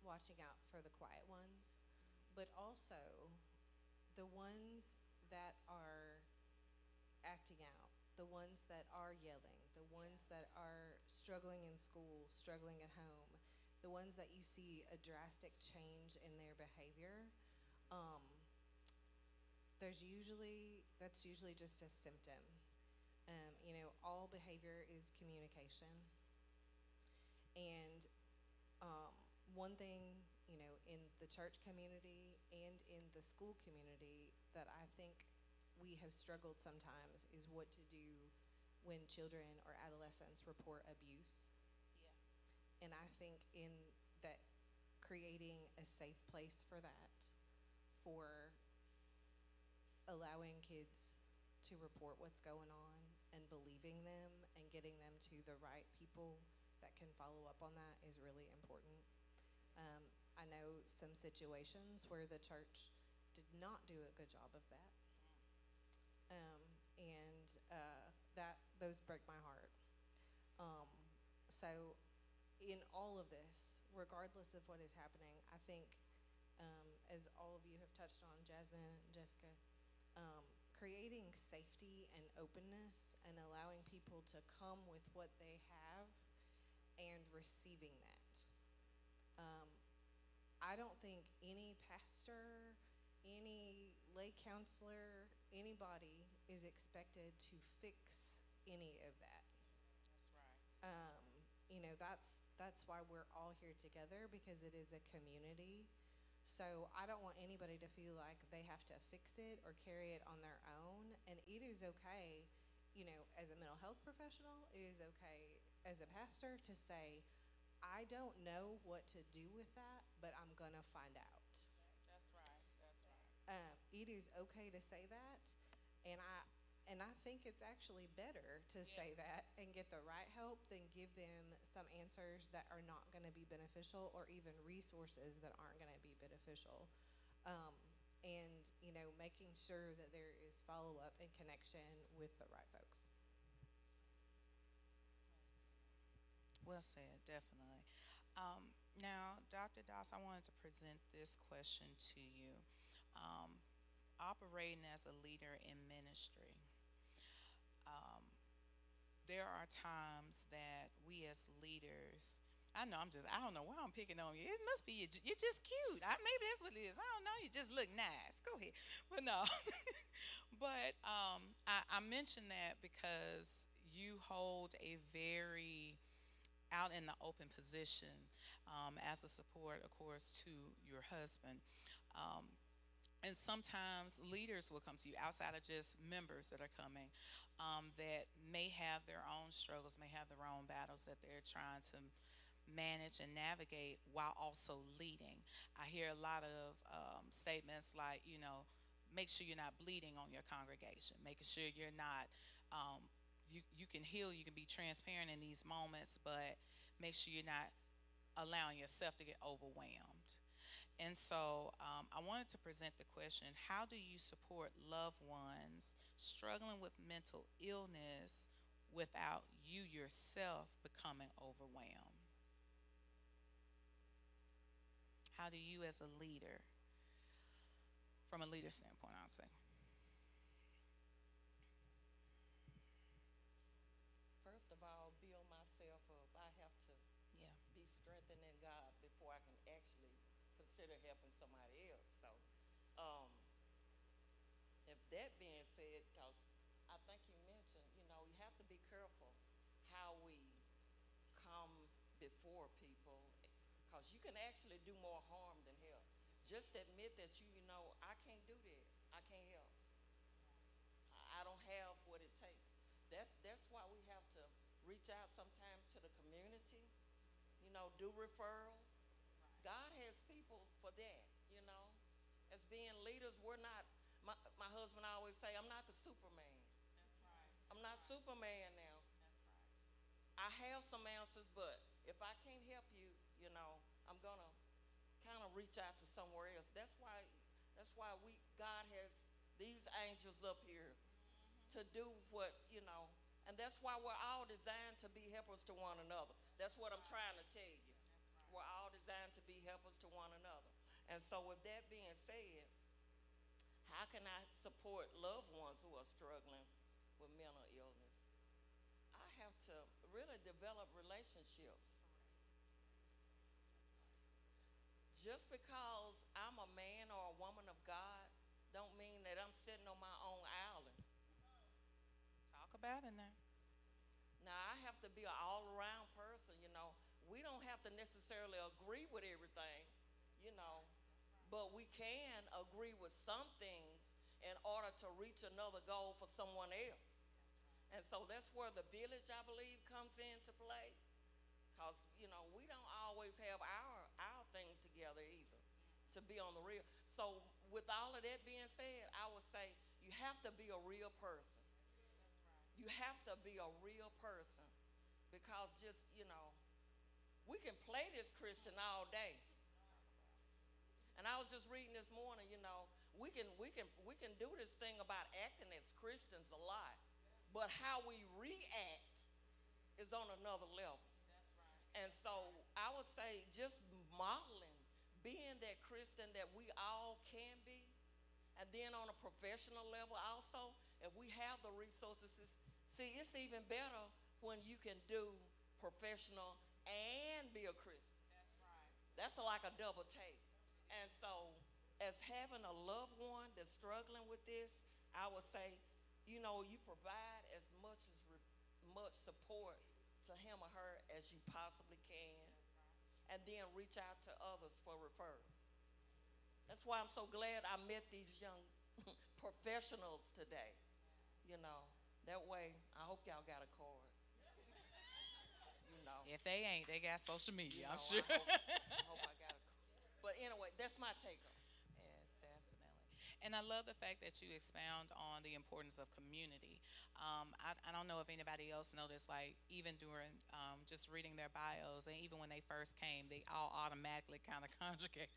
watching out for the quiet ones, but also the ones that are acting out, the ones that are yelling, the ones that are struggling in school, struggling at home, the ones that you see a drastic change in their behavior. Um, that's usually just a symptom. All behavior is communication, and um, one thing, in the church community and in the school community that I think we have struggled sometimes is what to do when children or adolescents report abuse. Yeah. And I think in that, creating a safe place for that, for allowing kids to report what's going on and believing them and getting them to the right people that can follow up on that is really important. I know some situations where the church did not do a good job of that, and that those broke my heart. Um, so, in all of this, regardless of what is happening, I think, as all of you have touched on, Jasmine and Jessica, creating safety and openness and allowing people to come with what they have and receiving that. I don't think any pastor, any lay counselor, anybody is expected to fix any of that. That's right. That's why we're all here together, because it is a community. So I don't want anybody to feel like they have to fix it or carry it on their own. And it is okay, as a mental health professional, it is okay as a pastor to say, I don't know what to do with that, but I'm gonna find out. That's right. That's right. It is okay to say that, and I think it's actually better to say Yes. that and get the right help than give them some answers that are not going to be beneficial, or even resources that aren't going to be beneficial. And making sure that there is follow up and connection with the right folks. Well said, definitely. Now, Dr. Doss, I wanted to present this question to you. Um, Operating as a leader in ministry, um, there are times that we as leaders, I don't know why I'm picking on you. It must be you're just cute. Maybe that's what it is. I don't know. You just look nice. Go ahead. But no. But I mention that because you hold a very out in the open position, as a support, of course, to your husband. Um, and sometimes leaders will come to you outside of just members that are coming, that may have their own struggles, may have their own battles that they're trying to manage and navigate while also leading. I hear a lot of statements like, make sure you're not bleeding on your congregation, making sure you're not, you can heal, you can be transparent in these moments, but make sure you're not allowing yourself to get overwhelmed. And so I wanted to present the question, how do you support loved ones struggling with mental illness without you yourself becoming overwhelmed? How do you, as a leader, from a leader standpoint, I would say? First of all, build myself up. I have to Yeah. be strengthened in God before I can actually consider helping somebody else. So, um, if that being said, because I think you mentioned, you have to be careful how we come before people, because you can actually do more harm than help. Just admit that I can't do that. I can't help. I don't have what it takes. That's why we have to reach out sometimes to the community, do referrals. God has people for that, As being leaders, we're not, my husband always say, I'm not the Superman. That's right. I'm not Superman now. That's right. I have some answers, but if I can't help you, I'm gonna kind of reach out to somewhere else. That's why God has these angels up here to do what, and that's why we're all designed to be helpers to one another. That's what I'm trying to tell you. We're all designed to be helpers to one another. And so, with that being said, how can I support loved ones who are struggling with mental illness? I have to really develop relationships. Just because I'm a man or a woman of God don't mean that I'm sitting on my own island. Talk about it now. Now, I have to be an all-around person. We don't have to necessarily agree with everything, you know, but we can agree with some things in order to reach another goal for someone else. And so that's where the village, I believe, comes into play. Because, we don't always have our things together either, to be on the real. So with all of that being said, I would say you have to be a real person. You have to be a real person, because just, we can play this Christian all day. And I was just reading this morning, we can do this thing about acting as Christians a lot, but how we react is on another level. And so I would say just modeling, being that Christian that we all can be, and then on a professional level also, if we have the resources, see, it's even better when you can do professional and be a Christian. That's right. That's like a double take. And so, as having a loved one that's struggling with this, I would say, you provide as much support to him or her as you possibly can. That's right. And then reach out to others for referrals. That's why I'm so glad I met these young professionals today. That way, I hope y'all got a card. If they ain't, they got social media, I'm I sure. hope I got a card. But anyway, that's my take on it. Yes, definitely. And I love the fact that you expound on the importance of community. I don't know if anybody else noticed, like even during just reading their bios, and even when they first came, they all automatically kind of conjugated.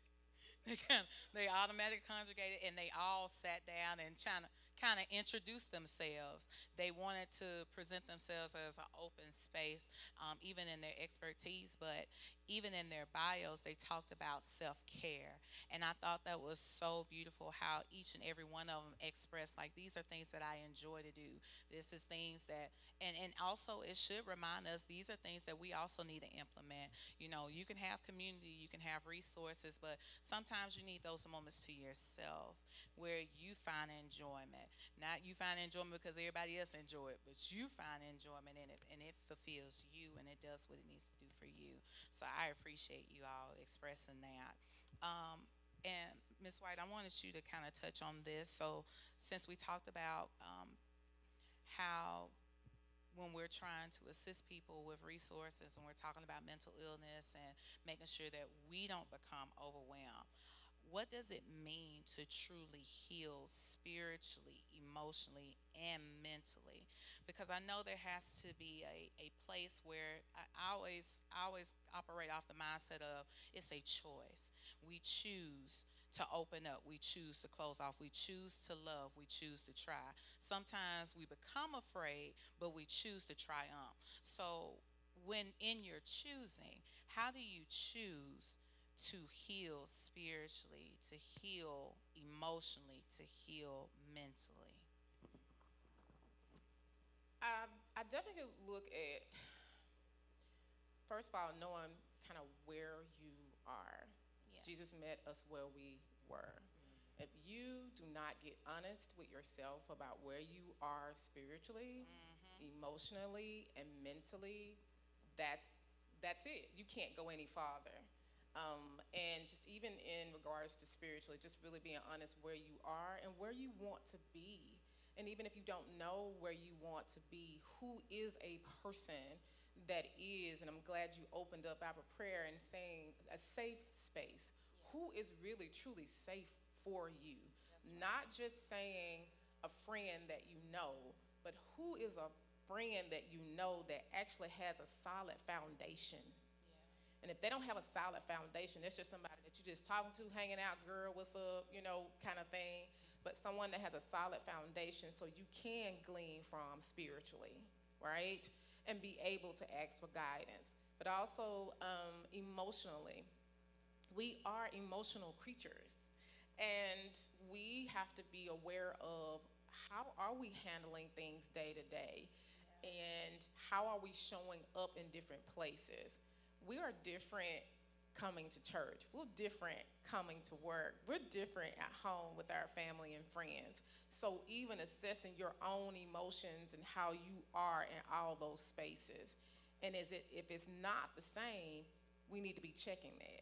They automatically conjugated, and they all sat down and kind of introduced themselves. They wanted to present themselves as an open space, even in their expertise, but even in their bios, they talked about self-care. And I thought that was so beautiful how each and every one of them expressed, like, these are things that I enjoy to do. This is things that, and also it should remind us, these are things that we also need to implement. You can have community, you can have resources, but sometimes you need those moments to yourself where you find enjoyment. Not you find enjoyment because everybody else enjoy it, but you find enjoyment in it, and it fulfills you, and it does what it needs to do for you. So I appreciate you all expressing that. And Ms. White, I wanted you to kind of touch on this. So since we talked about how when we're trying to assist people with resources, and we're talking about mental illness and making sure that we don't become overwhelmed, what does it mean to truly heal spiritually, emotionally, and mentally? Because I know there has to be a place where I always operate off the mindset of it's a choice. We choose to open up, we choose to close off, we choose to love, we choose to try. Sometimes we become afraid, but we choose to triumph. So when in your choosing, how do you choose to heal spiritually, to heal emotionally, to heal mentally? I definitely look at, first of all, knowing kind of where you are. Yeah. Jesus met us where we were. If you do not get honest with yourself about where you are spiritually, emotionally, and mentally, that's it. You can't go any farther. And just even in regards to spiritually, just really being honest where you are and where you want to be. And even if you don't know where you want to be, who is a person that is, and I'm glad you opened up our prayer and saying a safe space. Yeah. Who is really, truly safe for you? Right. Not just saying a friend that you know, but who is a friend that you know that actually has a solid foundation? And if they don't have a solid foundation, that's just somebody that you're just talking to, hanging out, girl, what's up, kind of thing, but someone that has a solid foundation so you can glean from spiritually, right? And be able to ask for guidance. But also emotionally. We are emotional creatures, and we have to be aware of how are we handling things day to day, and how are we showing up in different places. We are different coming to church. We're different coming to work. We're different at home with our family and friends. So even assessing your own emotions and how you are in all those spaces. And if it's not the same, we need to be checking that.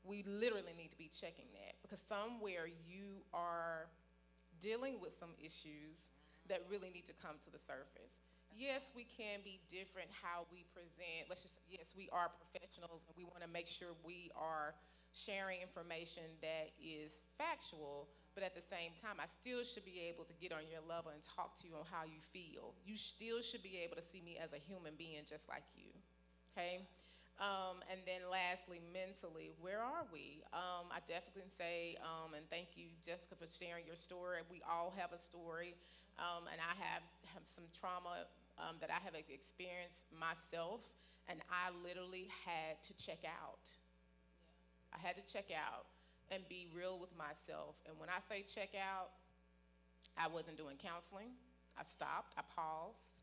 We literally need to be checking that, because somewhere you are dealing with some issues that really need to come to the surface. Yes, we can be different how we present. Yes, we are professionals, and we want to make sure we are sharing information that is factual, but at the same time, I still should be able to get on your level and talk to you on how you feel. You still should be able to see me as a human being just like you, okay? And then lastly, mentally, where are we? I definitely say, and thank you, Jessica, for sharing your story. We all have a story, and I have some trauma that I have experienced myself, and I literally had to check out. I had to check out and be real with myself. And when I say check out, I wasn't doing counseling. I stopped, I paused,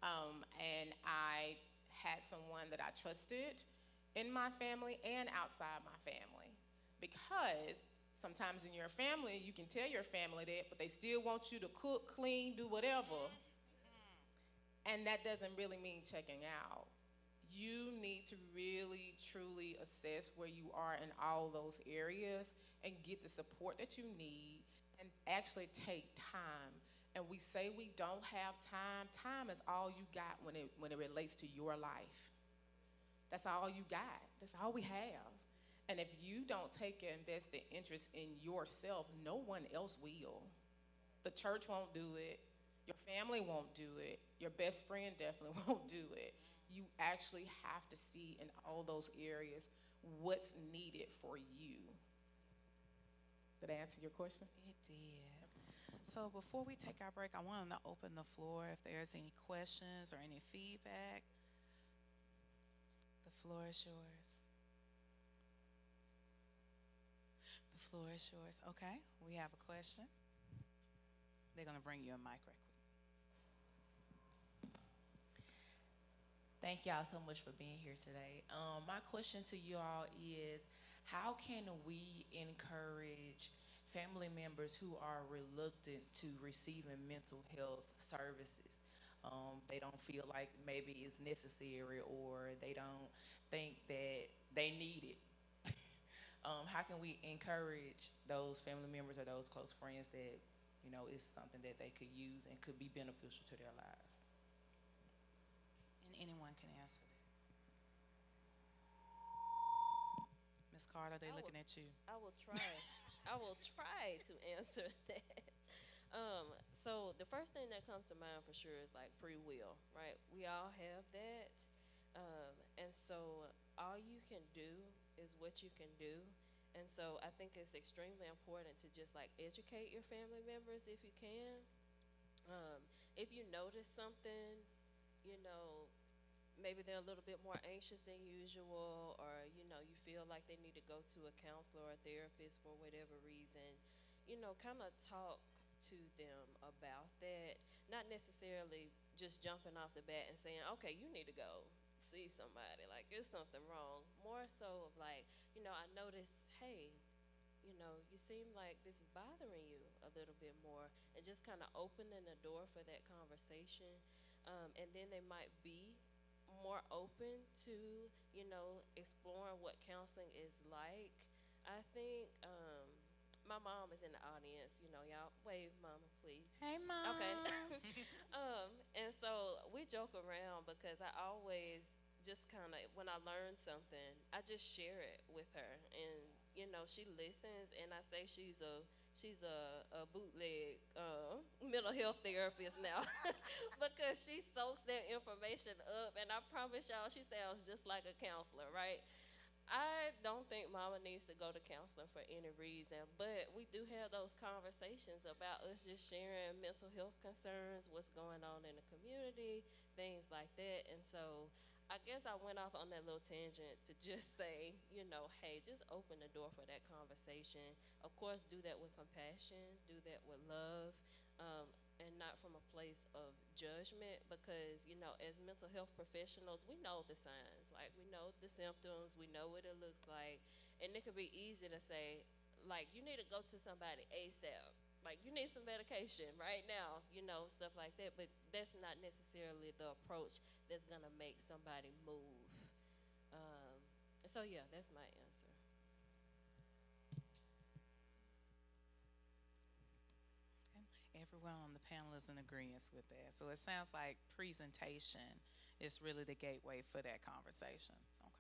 and I had someone that I trusted in my family and outside my family. Because sometimes in your family, you can tell your family that, but they still want you to cook, clean, do whatever. And that doesn't really mean checking out. You need to really, truly assess where you are in all those areas and get the support that you need and actually take time. And we say we don't have time. Time is all you got when it relates to your life. That's all you got. That's all we have. And if you don't take an invested interest in yourself, no one else will. The church won't do it. Your family won't do it. Your best friend definitely won't do it. You actually have to see in all those areas what's needed for you. Did I answer your question? It did. So before we take our break, I wanted to open the floor if there's any questions or any feedback. The floor is yours. The floor is yours. Okay, we have a question. They're going to bring you a mic right quick. Thank y'all so much for being here today. My question to you all is, how can we encourage family members who are reluctant to receiving mental health services? They don't feel like maybe it's necessary, or they don't think that they need it. How can we encourage those family members or those close friends that, is something that they could use and could be beneficial to their lives? And anyone can answer that. Miss Carter, they're looking at you. I will try. I will try to answer that. So the first thing that comes to mind for sure is like free will, right? We all have that. And so all you can do is what you can do. And so I think it's extremely important to just like educate your family members if you can. If you notice something, maybe they're a little bit more anxious than usual, or, you feel like they need to go to a counselor or a therapist for whatever reason, kind of talk to them about that. Not necessarily just jumping off the bat and saying, okay, you need to go see somebody, like there's something wrong. More so of like, I noticed, hey, you seem like this is bothering you a little bit more, and just kind of opening the door for that conversation. And then they might be more open to, exploring what counseling is like. I think my mom is in the audience. Y'all wave, mama, please. Hey, Mom. Okay. And so we joke around because I always just kind of, when I learn something, I just share it with her. And, she listens, and I say she's a bootleg mental health therapist now because she soaks that information up, and I promise y'all she sounds just like a counselor, right? I don't think mama needs to go to counseling for any reason, but we do have those conversations about us just sharing mental health concerns, what's going on in the community, things like that. And so I guess I went off on that little tangent to just say, hey, just open the door for that conversation. Of course, do that with compassion, do that with love. And not from a place of judgment, because as mental health professionals, we know the signs, like we know the symptoms, we know what it looks like, and it could be easy to say, like, you need to go to somebody ASAP, like you need some medication right now, stuff like that. But that's not necessarily the approach that's gonna make somebody move. So yeah, that's my answer. And everyone on the panel is in agreement with that. So it sounds like presentation is really the gateway for that conversation. Okay.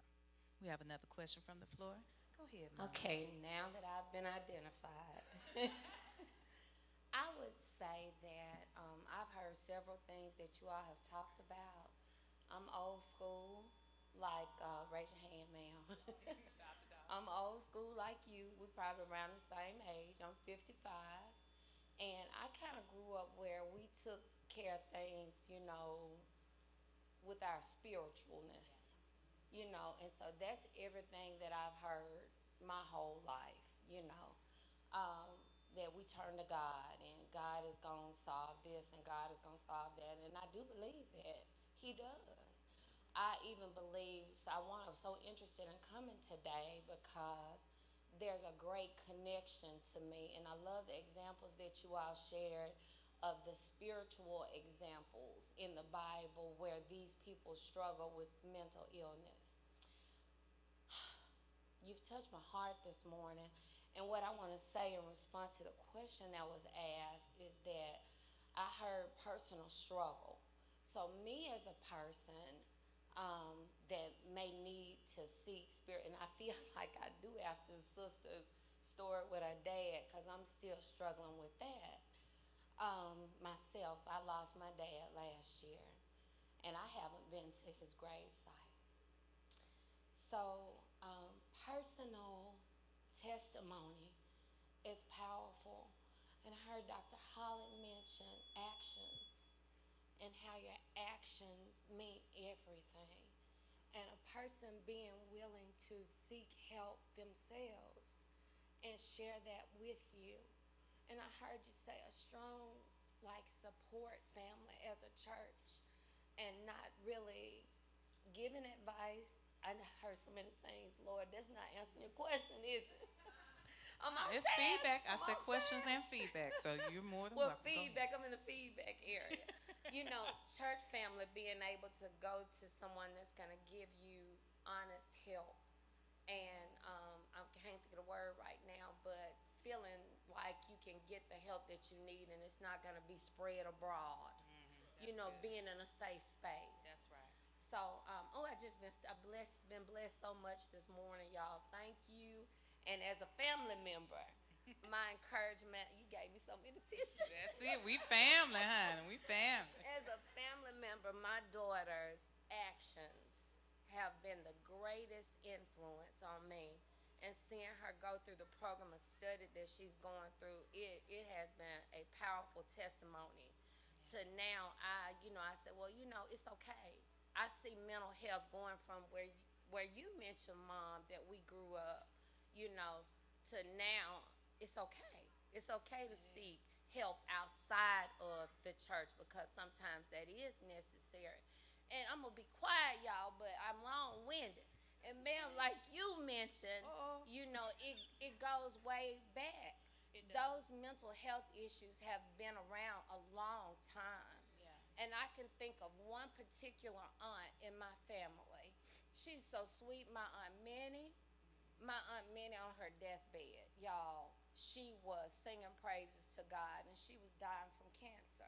We have another question from the floor. Go ahead, Mom. Okay, now that I've been identified, I would say that I've heard several things that you all have talked about. I'm old school, like, raise your hand, ma'am. I'm old school like you. We're probably around the same age. I'm 55. And I kind of grew up where we took care of things, with our spiritualness, and so that's everything that I've heard my whole life, that we turn to God and God is going to solve this and God is going to solve that. And I do believe that He does. I even believe, so I'm so interested in coming today because there's a great connection to me, and I love the examples that you all shared of the spiritual examples in the Bible where these people struggle with mental illness. You've touched my heart this morning, and what I want to say in response to the question that was asked is that I heard personal struggle. So me as a person, that may need to seek spirit, and I feel like I do after the sister's story with her dad, because I'm still struggling with that. Myself, I lost my dad last year, and I haven't been to his gravesite. So, personal testimony is powerful, and I heard Dr. Holland mention actions and how your actions mean everything. And a person being willing to seek help themselves and share that with you. And I heard you say a strong, support family as a church and not really giving advice. I heard so many things, Lord, that's not answering your question, is it? It's feedback. I said questions and feedback, so you're more than welcome. Well, feedback, I'm in the feedback area. Church family being able to go to someone that's going to give you honest help. And I can't think of the word right now, but feeling like you can get the help that you need and it's not going to be spread abroad. Being in a safe space. That's right. So, I've been blessed so much this morning, y'all. Thank you. And as a family member, my encouragement, you gave me so many tissues. That's it. We family, honey. We family. As a family member, my daughter's actions have been the greatest influence on me. And seeing her go through the program of study that she's going through, it has been a powerful testimony. To now, I said, well, it's okay. I see mental health going from where you mentioned, Mom, that we grew up, to now, it's okay. It's okay to seek help outside of the church because sometimes that is necessary. And I'm going to be quiet, y'all, but I'm long-winded. And ma'am, like you mentioned, it goes way back. Those mental health issues have been around a long time. Yeah. And I can think of one particular aunt in my family. She's so sweet, my Aunt Minnie. My Aunt Minnie on her deathbed, y'all, she was singing praises to God and she was dying from cancer.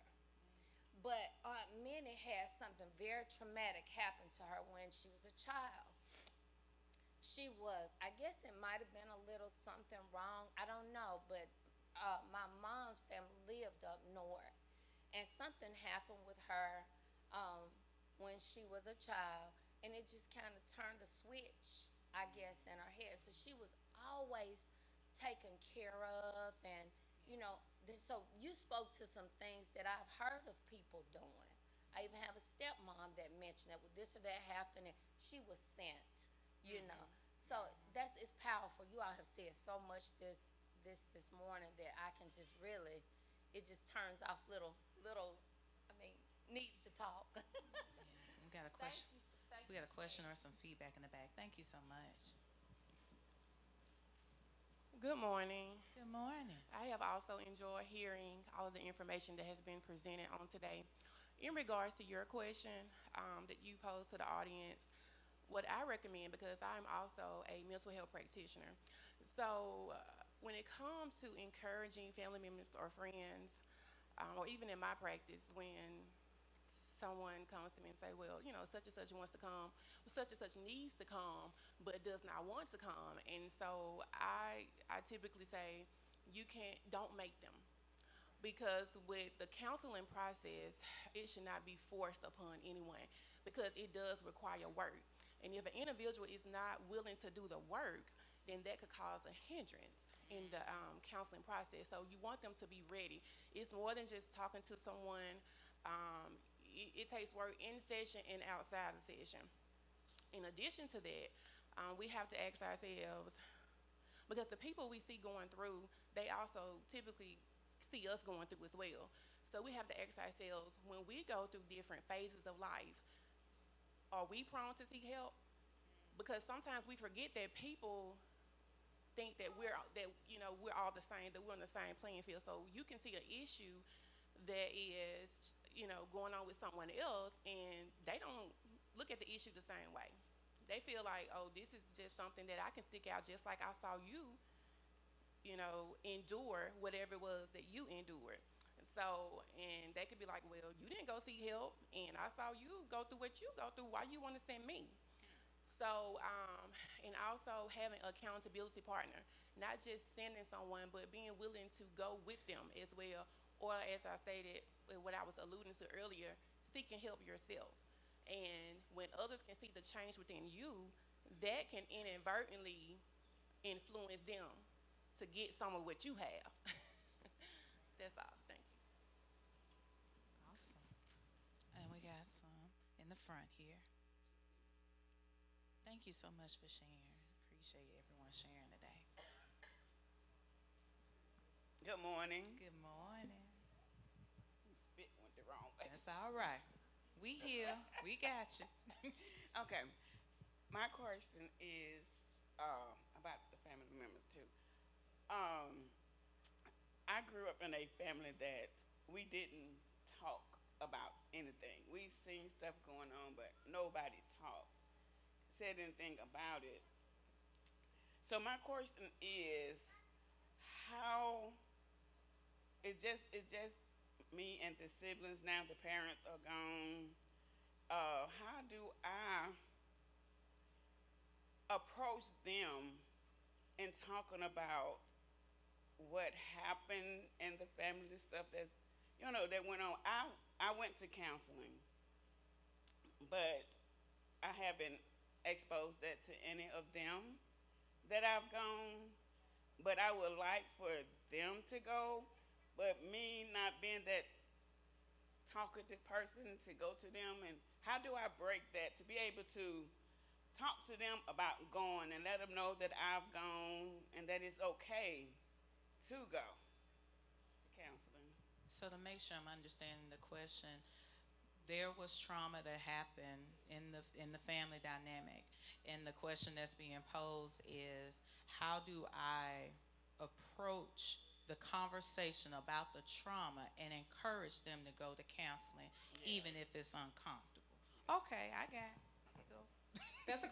But Aunt Minnie had something very traumatic happen to her when she was a child. She was, I guess it might have been a little something wrong, I don't know, but my mom's family lived up north. And something happened with her when she was a child, and it just kind of turned a switch. I guess, in her head. So she was always taken care of, and so you spoke to some things that I've heard of people doing. I even have a stepmom that mentioned that with this or that happened, and she was sent. So that's it's powerful. You all have said so much this morning that I can just really, it just turns off little. I mean, needs to talk. Yes, we got a Thank question. you. Thank We got you. a question or some feedback in the back. Thank you so much. Good morning. Good morning. I have also enjoyed hearing all of the information that has been presented on today. In regards to your question that you posed to the audience, what I recommend, because I'm also a mental health practitioner, so when it comes to encouraging family members or friends, or even in my practice, when someone comes to me and say, well, such and such wants to come, well, such and such needs to come, but does not want to come. And so I typically say, don't make them. Because with the counseling process, it should not be forced upon anyone because it does require work. And if an individual is not willing to do the work, then that could cause a hindrance in the counseling process. So you want them to be ready. It's more than just talking to someone. It takes work in session and outside of session. In addition to that, we have to ask ourselves, because the people we see going through, they also typically see us going through as well. So we have to ask ourselves, when we go through different phases of life, are we prone to seek help? Because sometimes we forget that people think that we're all the same, that we're on the same playing field. So you can see an issue that is going on with someone else, and they don't look at the issue the same way. They feel like, oh, this is just something that I can stick out, just like I saw you, endure whatever it was that you endured. So, and they could be like, well, you didn't go seek help, and I saw you go through what you go through. Why you want to send me? So, and also having an accountability partner, not just sending someone, but being willing to go with them as well. Or, as I stated, what I was alluding to earlier, seeking help yourself. And when others can see the change within you, that can inadvertently influence them to get some of what you have. That's all. Thank you. Awesome. And we got some in the front here. Thank you so much for sharing. Appreciate everyone sharing today. Good morning. Good morning. Some spit went the wrong way. That's all right. We here. We got you. Okay. My question is about the family members too. I grew up in a family that we didn't talk about anything. We seen stuff going on, but nobody talked, said anything about it. So my question is, how it's just me and the siblings now. The parents are gone. How do I approach them in talking about what happened in the family, the stuff that went on? I went to counseling, but I haven't exposed that to any of them that I've gone. But I would like for them to go, but me not being that talkative person to go to them. And how do I break that to be able to talk to them about going and let them know that I've gone and that it's okay to go to counseling? So to make sure I'm understanding the question, there was trauma that happened in the family dynamic, and the question that's being posed is, how do I approach the conversation about the trauma and encourage them to go to counseling, even if it's uncomfortable? Okay, I got it. Go. That's a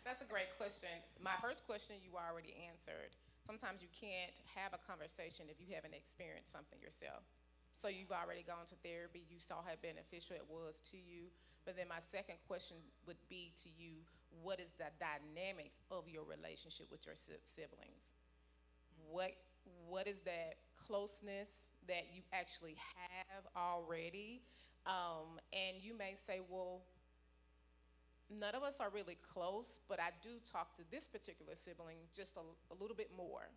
that's a great question. My first question you already answered. Sometimes you can't have a conversation if you haven't experienced something yourself. So you've already gone to therapy. You saw how beneficial it was to you. But then my second question would be to you: what is the dynamics of your relationship with your siblings? What is that closeness that you actually have already? And you may say, well, none of us are really close, but I do talk to this particular sibling just a little bit more.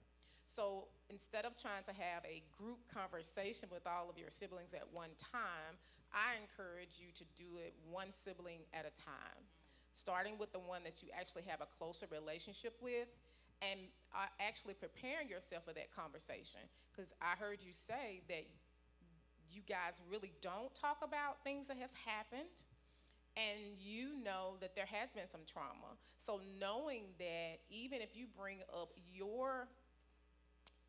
So instead of trying to have a group conversation with all of your siblings at one time, I encourage you to do it one sibling at a time, starting with the one that you actually have a closer relationship with, and actually preparing yourself for that conversation. Because I heard you say that you guys really don't talk about things that have happened, and you know that there has been some trauma. So knowing that even if you bring up your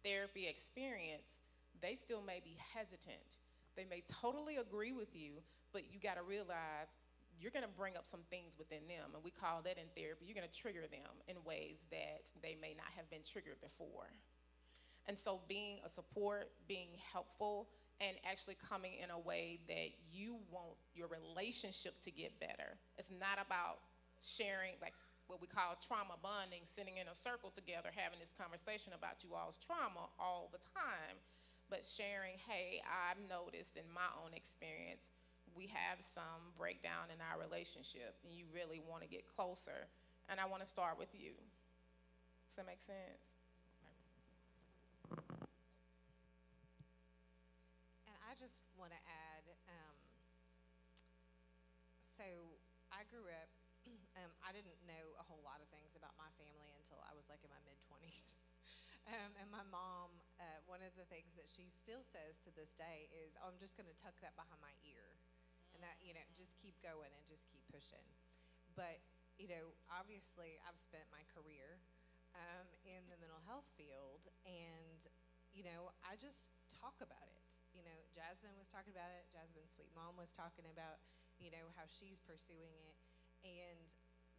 therapy experience, they still may be hesitant. They may totally agree with you, but you got to realize you're going to bring up some things within them, and we call that in therapy, you're going to trigger them in ways that they may not have been triggered before. And so being a support, being helpful, and actually coming in a way that you want your relationship to get better. It's not about sharing, like what we call trauma bonding, sitting in a circle together, having this conversation about you all's trauma all the time, but sharing, hey, I've noticed in my own experience, we have some breakdown in our relationship, and you really want to get closer, and I want to start with you. Does that make sense? And I just want to add, so I grew up, I didn't know a whole lot of things about my family until I was like in my mid-20s. And my mom, one of the things that she still says to this day is, oh, I'm just going to tuck that behind my ear. And that, just keep going and just keep pushing. But, obviously I've spent my career in the mental health field, and, I just talk about it. Jasmine was talking about it. Jasmine's sweet mom was talking about, how she's pursuing it. And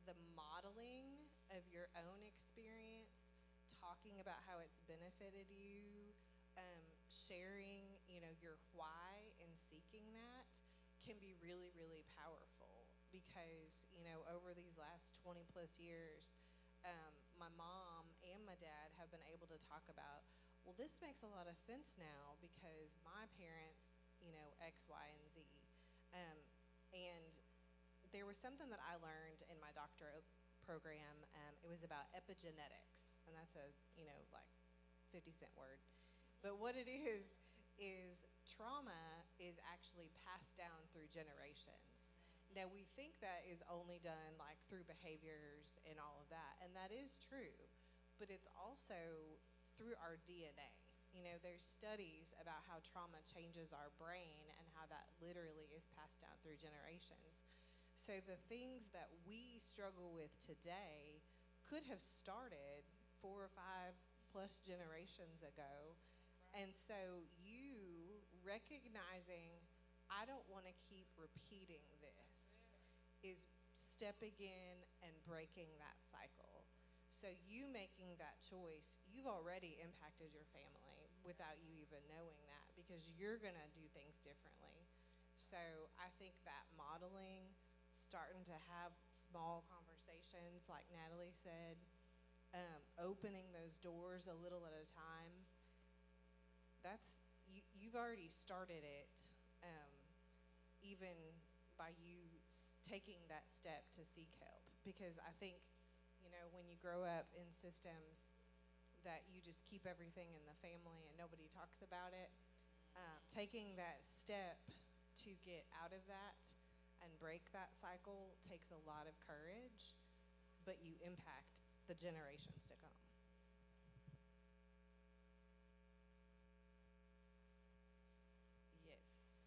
the modeling of your own experience, talking about how it's benefited you, sharing, your why and seeking that can be really, really powerful. Because, over these last 20 plus years, my mom and my dad have been able to talk about, well, this makes a lot of sense now because my parents, X, Y, and Z. And there was something that I learned in my doctorate program. It was about epigenetics, and that's a, like 50-cent word. But what it is trauma is actually passed down through generations. Now, we think that is only done like through behaviors and all of that, and that is true, but it's also through our DNA. There's studies about how trauma changes our brain and how that literally is passed down through generations. So the things that we struggle with today could have started 4 or 5 plus generations ago. And so you recognizing, I don't want to keep repeating this, is stepping in and breaking that cycle. So you making that choice, you've already impacted your family without you even knowing that, because you're going to do things differently. So I think that modeling, starting to have small conversations, like Natalie said, opening those doors a little at a time, you've already started it, even by you taking that step to seek help. Because I think, when you grow up in systems that you just keep everything in the family and nobody talks about it, taking that step to get out of that and break that cycle takes a lot of courage, but you impact the generations to come. Yes,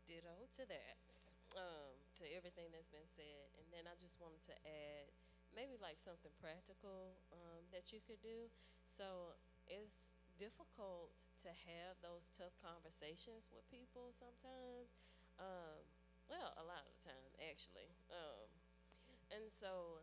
ditto to that, to everything that's been said. And then I just wanted to add maybe like something practical that you could do. So it's difficult to have those tough conversations with people sometimes. Well, a lot of the time, actually. And so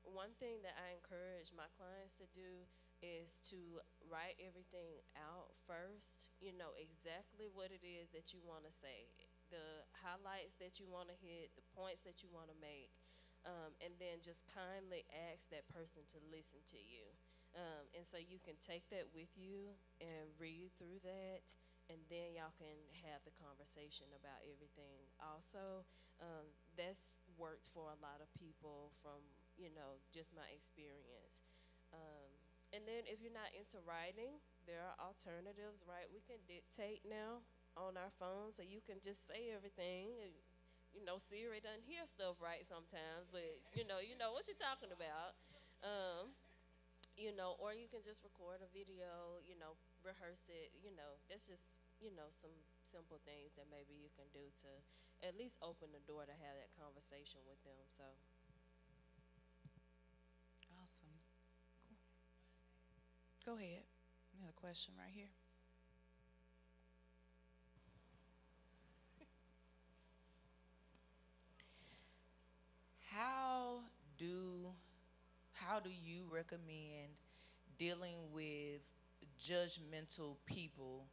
one thing that I encourage my clients to do is to write everything out first. Exactly what it is that you want to say, the highlights that you want to hit, the points that you want to make, and then just kindly ask that person to listen to you. And so you can take that with you and read through that, and then y'all can have the conversation about everything. Also, that's worked for a lot of people from, just my experience. Um, and then if you're not into writing, there are alternatives, right? We can dictate now on our phones, so you can just say everything. Siri doesn't hear stuff right sometimes, but you know what you're talking about. Um, or you can just record a video, rehearse it. That's just, some simple things that maybe you can do to at least open the door to have that conversation with them. So, Awesome. Go ahead. Another question right here. How do how do you recommend dealing with judgmental people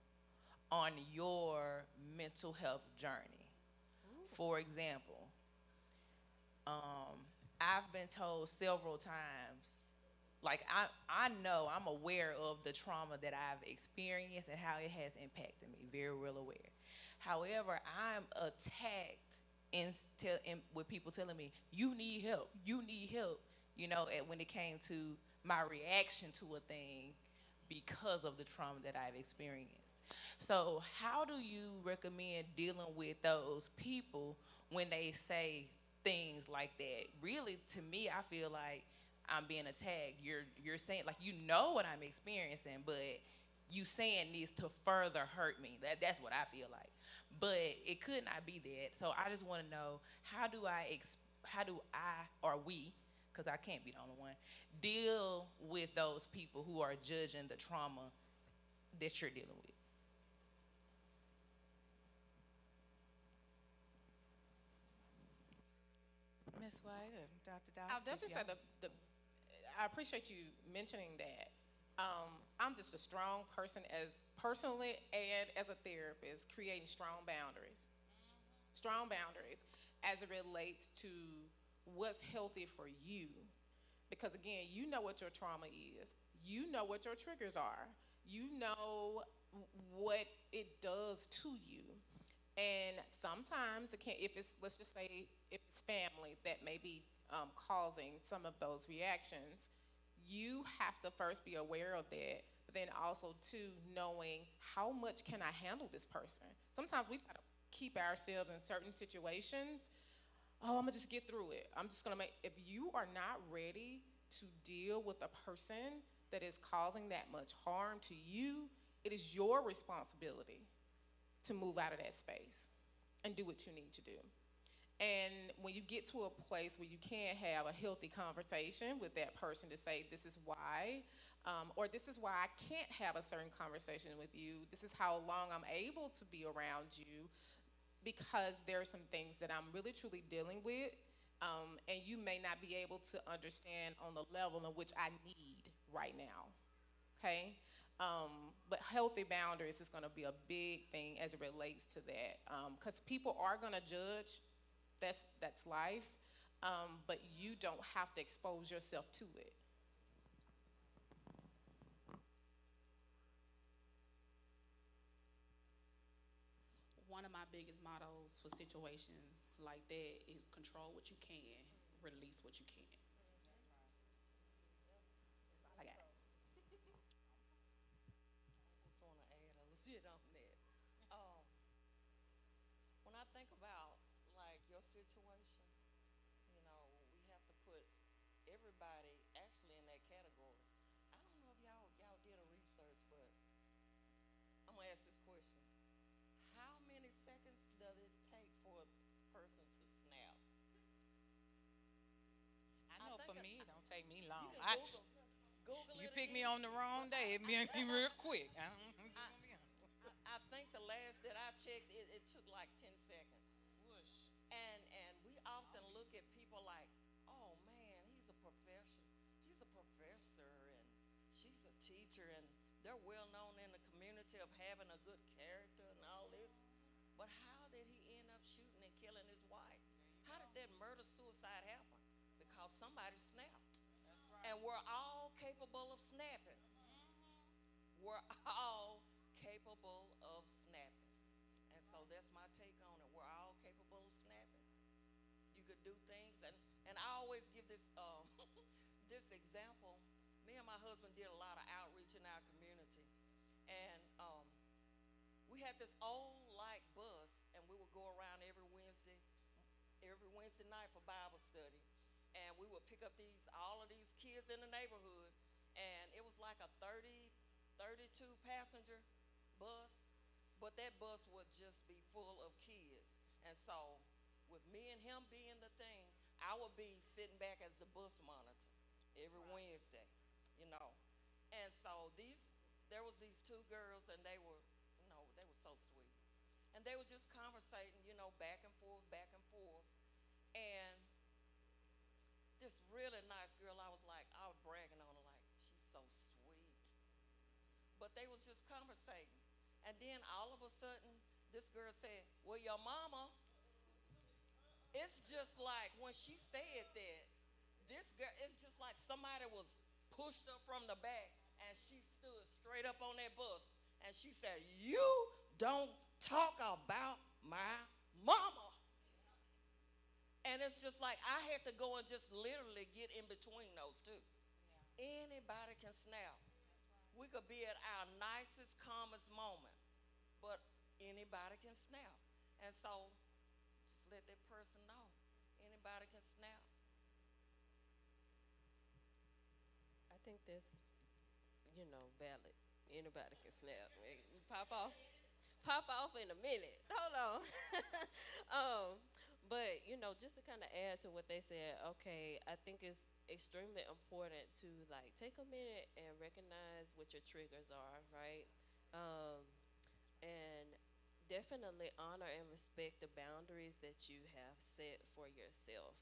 on your mental health journey? For example, I've been told several times, like I know I'm aware of the trauma that I've experienced and how it has impacted me, very well aware. However, I'm attacked with people telling me you need help, when it came to my reaction to a thing because of the trauma that I've experienced. So, how do you recommend dealing with those people when they say things like that? Really, to me, I feel like I'm being attacked. You're saying, like, what I'm experiencing, but you saying this to further hurt me. That's what I feel like. But it could not be that. So I just want to know, how do I or we, because I can't be the only one, deal with those people who are judging the trauma that you're dealing with? Miss White or Dr. Dawes? I'll definitely say I appreciate you mentioning that. I'm just a strong person personally and as a therapist, creating strong boundaries. Strong boundaries as it relates to what's healthy for you. Because again, you know what your trauma is. You know what your triggers are. You know what it does to you. And sometimes it can't, if it's, let's just say, if it's family that may be causing some of those reactions, you have to first be aware of that, but then also too knowing how much can I handle this person. Sometimes we gotta keep ourselves in certain situations. Oh, I'm gonna just get through it. I'm just gonna if you are not ready to deal with a person that is causing that much harm to you, it is your responsibility to move out of that space and do what you need to do. And when you get to a place where you can have a healthy conversation with that person to say, this is why, or this is why I can't have a certain conversation with you, this is how long I'm able to be around you, because there are some things that I'm really truly dealing with, and you may not be able to understand on the level in which I need right now, okay? But healthy boundaries is gonna be a big thing as it relates to that, because people are gonna judge. That's life, but you don't have to expose yourself to it. One of my biggest mottos for situations like that is control what you can, release what you can't. That's all I got. Just want to add a little bit on that. Um, when I think about like your situation, we have to put everybody actually in that category. I don't know if y'all did a research, but I'm gonna ask this question: how many seconds does it take for a person to snap? I know for me, it don't take me long. You can Google You it pick me again. on the wrong day, it be real quick. I'm just I, gonna be honest. I think the last that I checked, it took like 10 seconds. Whoosh. And we often look at people like, oh man, he's a professor, and she's a teacher, and they're well known in the community of having a good character and all this. But how did he end up shooting and killing his wife? How did that murder suicide happen? Because somebody snapped. That's right. And we're all capable of snapping. We're all capable of snapping. And so that's my take on it. We're all capable of snapping. You could do things. And I always give this this example. Me and my husband did a lot of outreach in our community, and we had this old light bus, and we would go around every Wednesday night for Bible study, and we would pick up all of these kids in the neighborhood, and it was like a 32 passenger bus, but that bus would just be full of kids. And so with me and him being the thing, I would be sitting back as the bus monitor every Wednesday, you know. And so there was these two girls, and they were so sweet. And they were just conversating, back and forth. And this really nice girl, I was bragging on her like, she's so sweet. But they was just conversating. And then all of a sudden, this girl said, well, your mama. It's just like when she said that, this girl, it's just like somebody was pushed up from the back, and she stood straight up on that bus, and she said, you don't talk about my mama. And it's just like I had to go and just literally get in between those two. Yeah. Anybody can snap. Right. We could be at our nicest, calmest moment, but anybody can snap. And so just let that person know. Anybody can snap. I think that's, valid. Anybody can snap. You pop off in a minute. Hold on. But, just to kind of add to what they said, okay, I think it's extremely important to, take a minute and recognize what your triggers are, right? And definitely honor and respect the boundaries that you have set for yourself.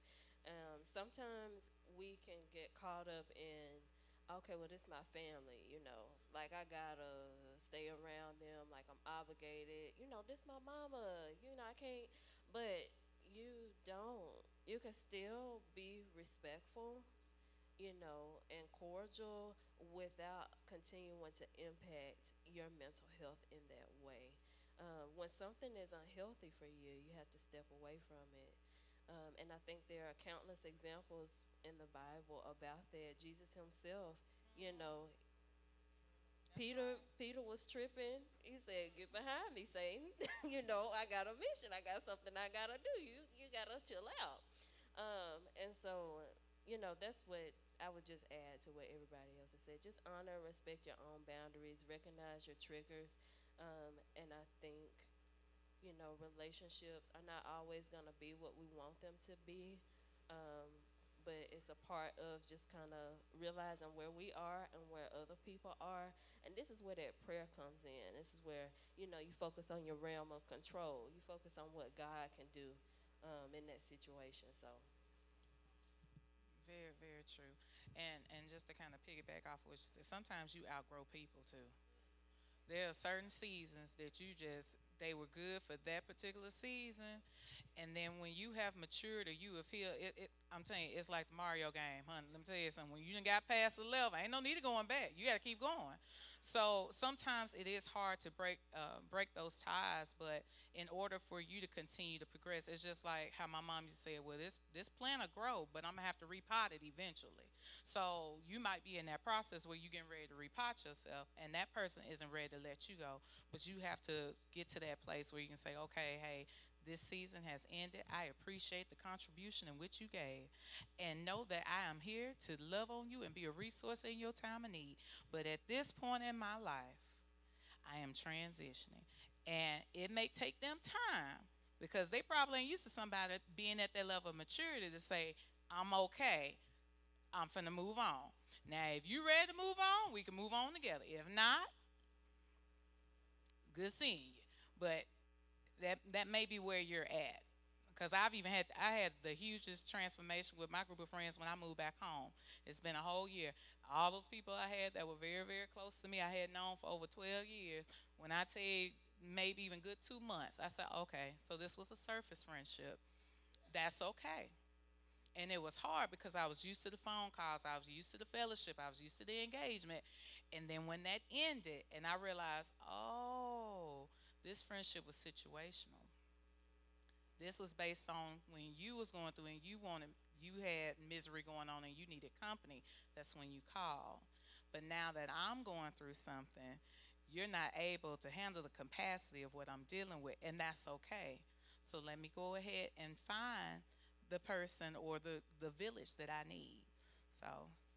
Sometimes we can get caught up in, okay, well, this is my family, like I gotta stay around them, like I'm obligated, this my mama, I can't, but you don't. You can still be respectful, and cordial without continuing to impact your mental health in that way. When something is unhealthy for you, you have to step away from it. And I think there are countless examples in the Bible about that. Jesus himself, Peter was tripping. He said, get behind me, Satan. I got a mission. I got something I got to do. You got to chill out. And so, that's what I would just add to what everybody else has said. Just honor and respect your own boundaries. Recognize your triggers. And I think, relationships are not always going to be what we want them to be. But it's a part of just kind of realizing where we are and where other people are. And this is where that prayer comes in. This is where, you focus on your realm of control. You focus on what God can do in that situation. So. Very, very true. And just to kind of piggyback off what you said, sometimes you outgrow people too. There are certain seasons that they were good for that particular season. And then when you have matured or you have healed, I'm telling you, it's like the Mario game, honey. Let me tell you something. When you done got past the level, ain't no need of going back. You got to keep going. So sometimes it is hard to break those ties, but in order for you to continue to progress, it's just like how my mom used to say, well, this plant will grow, but I'm going to have to repot it eventually. So you might be in that process where you're getting ready to repot yourself, and that person isn't ready to let you go, but you have to get to that place where you can say, okay, hey, this season has ended. I appreciate the contribution in which you gave, and know that I am here to love on you and be a resource in your time of need. But at this point in my life, I am transitioning, and it may take them time because they probably ain't used to somebody being at that level of maturity to say, I'm okay, I'm finna move on. Now, if you ready to move on, we can move on together. If not, it's good seeing you. But that may be where you're at, because I had the hugest transformation with my group of friends when I moved back home. It's been a whole year. All those people I had that were very, very close to me, I had known for over 12 years. When I tell you maybe even good 2 months, I said, okay, so this was a surface friendship. That's okay. And it was hard because I was used to the phone calls, I was used to the fellowship, I was used to the engagement. And then when that ended and I realized, oh, this friendship was situational. This was based on when you was going through and you had misery going on and you needed company. That's when you called. But now that I'm going through something, you're not able to handle the capacity of what I'm dealing with, and that's okay. So let me go ahead and find the person or the village that I need. So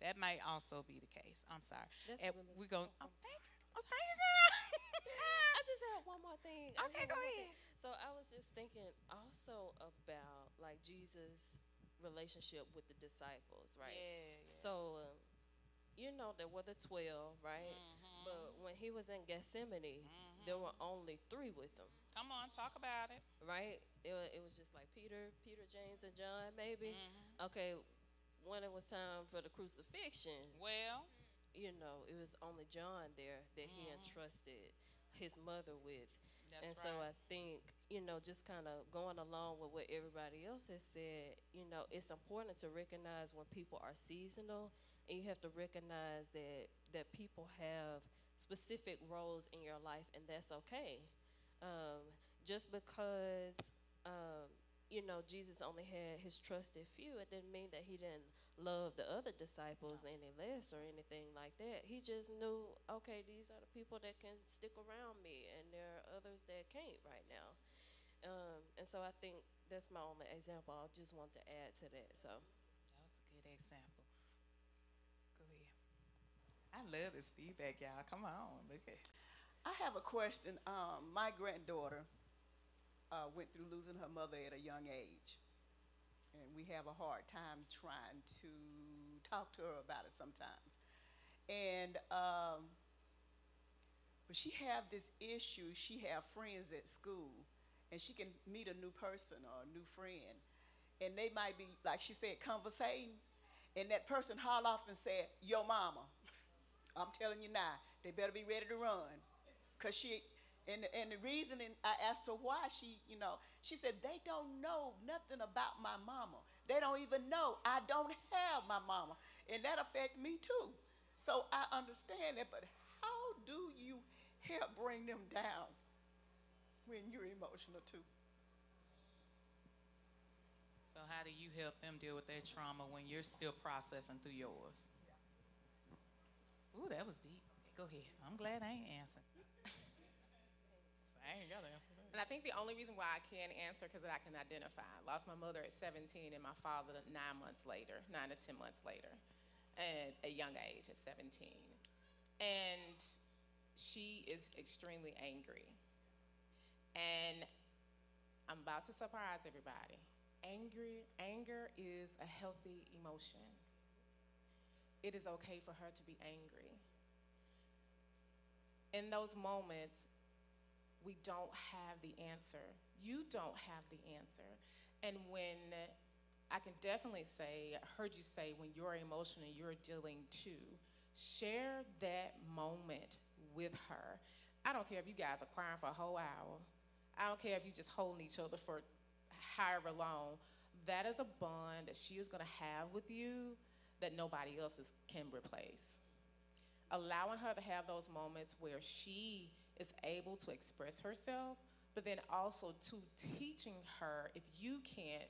that might also be the case. I'm sorry. That's And really- we go. oh, Oh, I'm thank sorry. you. Oh, thank you, girl. I just have one more thing. I just Okay, have go one more ahead. thing. So I was just thinking also about like Jesus' relationship with the disciples, right? Yeah. So, you know, there were the 12, right? Mm-hmm. But when he was in Gethsemane, there were only 3 with him, Come on, talk about it. right? It was just like Peter, James, and John, maybe. Mm-hmm. Okay, when it was time for the crucifixion, Well, you know, it was only John there that he Mhm. entrusted his mother with. that's And right. so I think, you know, just kind of going along with what everybody else has said, you know, it's important to recognize when people are seasonal, and you have to recognize that people have specific roles in your life, and that's okay. Just because, you know, Jesus only had his trusted few, it didn't mean that he didn't love the other disciples any less or anything like that. He just knew, okay, these are the people that can stick around me, and there are others that can't right now. And so I think that's my only example. I just want to add to that. So That was a good example. Go ahead. I love this feedback, y'all. Come on, look at. I have a question. My granddaughter went through losing her mother at a young age, and we have a hard time trying to talk to her about it sometimes. And but she have this issue. She have friends at school, and she can meet a new person or a new friend, and they might be like she said, conversating, and that person haul off and said, "Yo, mama." I'm telling you now, they better be ready to run. Cause and the reason I asked her why she said they don't know nothing about my mama. They don't even know I don't have my mama, and that affects me too. So I understand that, but how do you help bring them down when you're emotional too? So how do you help them deal with their trauma when you're still processing through yours? Ooh, that was deep. Go ahead. I'm glad I ain't answering. I ain't got to answer that. And I think the only reason why I can answer because I can identify. I lost my mother at 17 and my father 9 months later, 9 to 10 months later, at a young age at 17. And she is extremely angry. And I'm about to surprise everybody. Anger is a healthy emotion. It is okay for her to be angry. In those moments, we don't have the answer. You don't have the answer. And when I can definitely say, I heard you say, when you're emotional, you're dealing too, share that moment with her. I don't care if you guys are crying for a whole hour. I don't care if you just holding each other for however long. That is a bond that she is going to have with you that nobody else can replace. Allowing her to have those moments where she is able to express herself, but then also to teaching her, if you can't,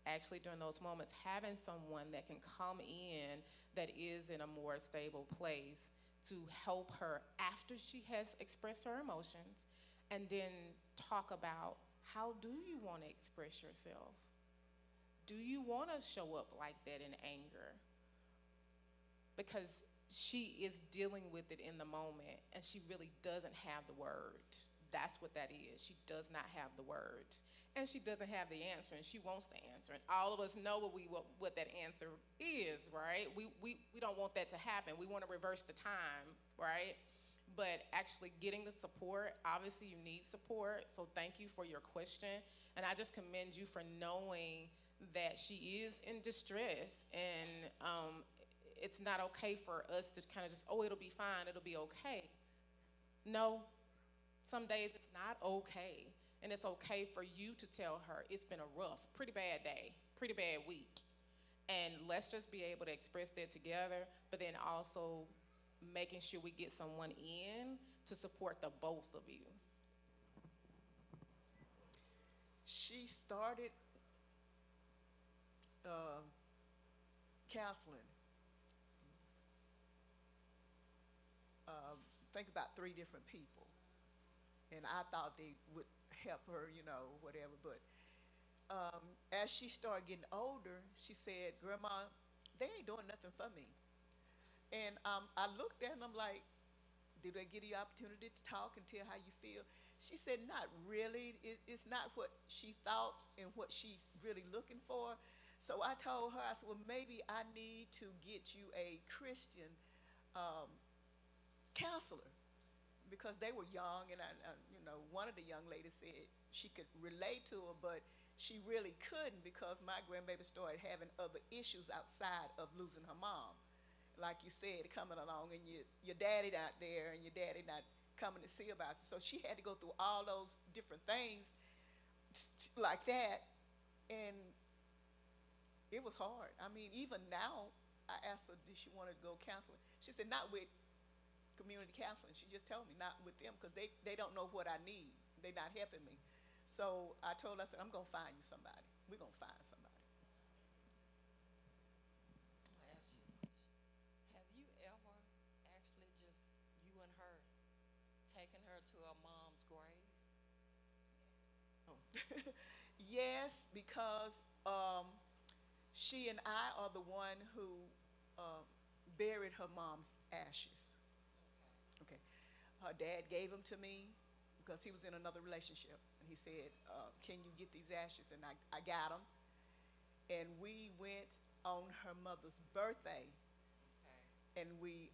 actually during those moments, having someone that can come in that is in a more stable place to help her after she has expressed her emotions, and then talk about, how do you want to express yourself? Do you want to show up like that in anger? Because she is dealing with it in the moment, and she really doesn't have the words. That's what that is. She does not have the words, and she doesn't have the answer, and she wants the answer. And all of us know what that answer is, right? We don't want that to happen. We want to reverse the time, right? But actually getting the support, obviously you need support, so thank you for your question. And I just commend you for knowing that she is in distress, and it's not okay for us to kind of just, oh, it'll be fine, it'll be okay. No, some days it's not okay. And it's okay for you to tell her it's been a rough, pretty bad day, pretty bad week. And let's just be able to express that together, but then also making sure we get someone in to support the both of you. she started counseling. Think about 3 different people, and I thought they would help her, whatever. But as she started getting older, she said, "Grandma, they ain't doing nothing for me." And I looked at her and I'm like, "Did they give you opportunity to talk and tell how you feel?" She said, "Not really. It's not what she thought and what she's really looking for." So I told her, I said, "Well, maybe I need to get you a Christian counselor," because they were young, and one of the young ladies said she could relate to her, but she really couldn't because my grandbaby started having other issues outside of losing her mom. Like you said, coming along, and your daddy not there, and your daddy not coming to see about you. So she had to go through all those different things like that, and it was hard. I mean, even now, I asked her, did she want to go counseling? She said, "Not with community counseling." She just told me, "Not with them, because they don't know what I need. They're not helping me." So I told her, I said, "I'm going to find you somebody. We're going to find somebody." I'm gonna ask you a question. Have you ever actually just, you and her, taken her to her mom's grave? Yes, because she and I are the one who buried her mom's ashes. Okay. Her dad gave them to me because he was in another relationship. And he said, "Can you get these ashes?" And I got them. And we went on her mother's birthday, Okay. and we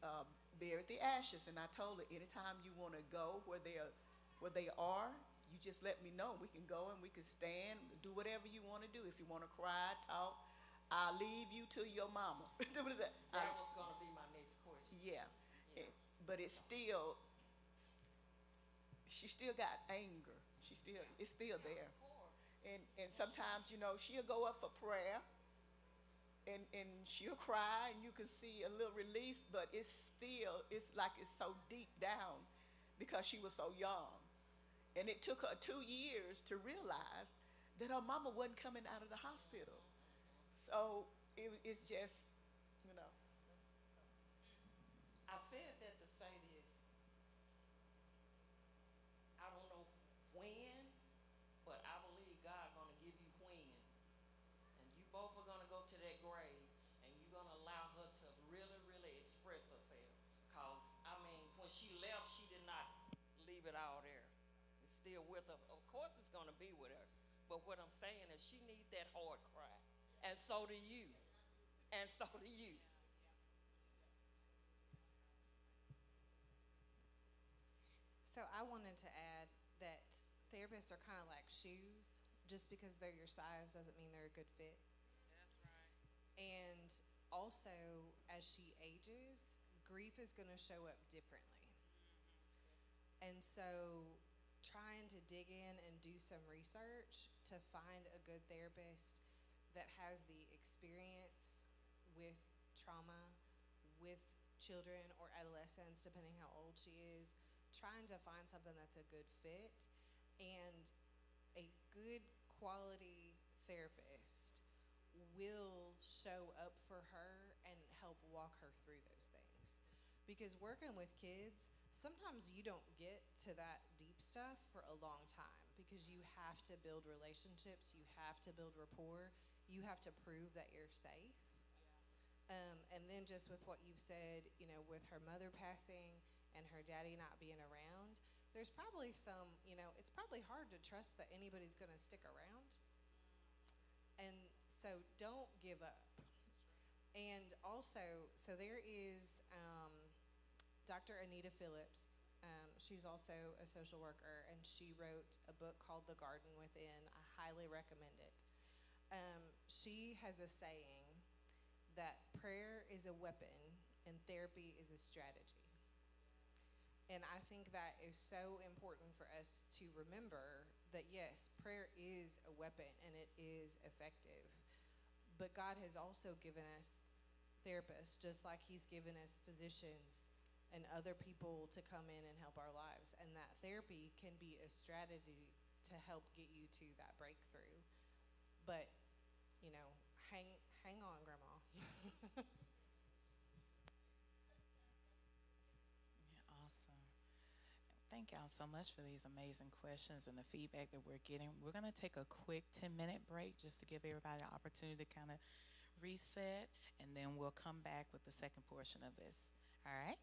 buried the ashes. And I told her, anytime you want to go where they are, you just let me know. We can go and we can stand, do whatever you want to do. If you want to cry, talk, I'll leave you to your mama. What is that? That was gonna be my next question. Yeah. Yeah. But she still got anger. It's still there. Of course. And sometimes, she'll go up for prayer, and she'll cry, and you can see a little release, but it's like it's so deep down because she was so young. And it took her 2 years to realize that her mama wasn't coming out of the hospital. So it's just, I said that to say this. I don't know when, but I believe God gonna give you when. And you both are gonna go to that grave, and you're gonna allow her to really, really express herself. Cause I mean, when she left, she did not leave it all there. It's still with her. Of course it's gonna be with her. But what I'm saying is she needs that hard cry. And so do you. And so do you. So I wanted to add that therapists are kind of like shoes. Just because they're your size doesn't mean they're a good fit. That's right. And also, as she ages, grief is going to show up differently. And so, trying to dig in and do some research to find a good therapist that has the experience with trauma, with children or adolescents, depending how old she is, trying to find something that's a good fit, and a good quality therapist will show up for her and help walk her through those things. Because working with kids, sometimes you don't get to that deep stuff for a long time because you have to build relationships, you have to build rapport, you have to prove that you're safe. And then just with what you've said, with her mother passing and her daddy not being around, there's probably it's probably hard to trust that anybody's going to stick around. And so don't give up. And also, so there is Dr. Anita Phillips. She's also a social worker, and she wrote a book called The Garden Within. I highly recommend it. She has a saying that prayer is a weapon and therapy is a strategy. And I think that is so important for us to remember that, yes, prayer is a weapon and it is effective. But God has also given us therapists, just like He's given us physicians and other people to come in and help our lives. And that therapy can be a strategy to help get you to that breakthrough. But, you know, hang on, Grandma. Yeah, awesome. Thank y'all so much for these amazing questions and the feedback that we're getting. We're going to take a quick 10-minute break just to give everybody an opportunity to kind of reset, and then we'll come back with the second portion of this. All right?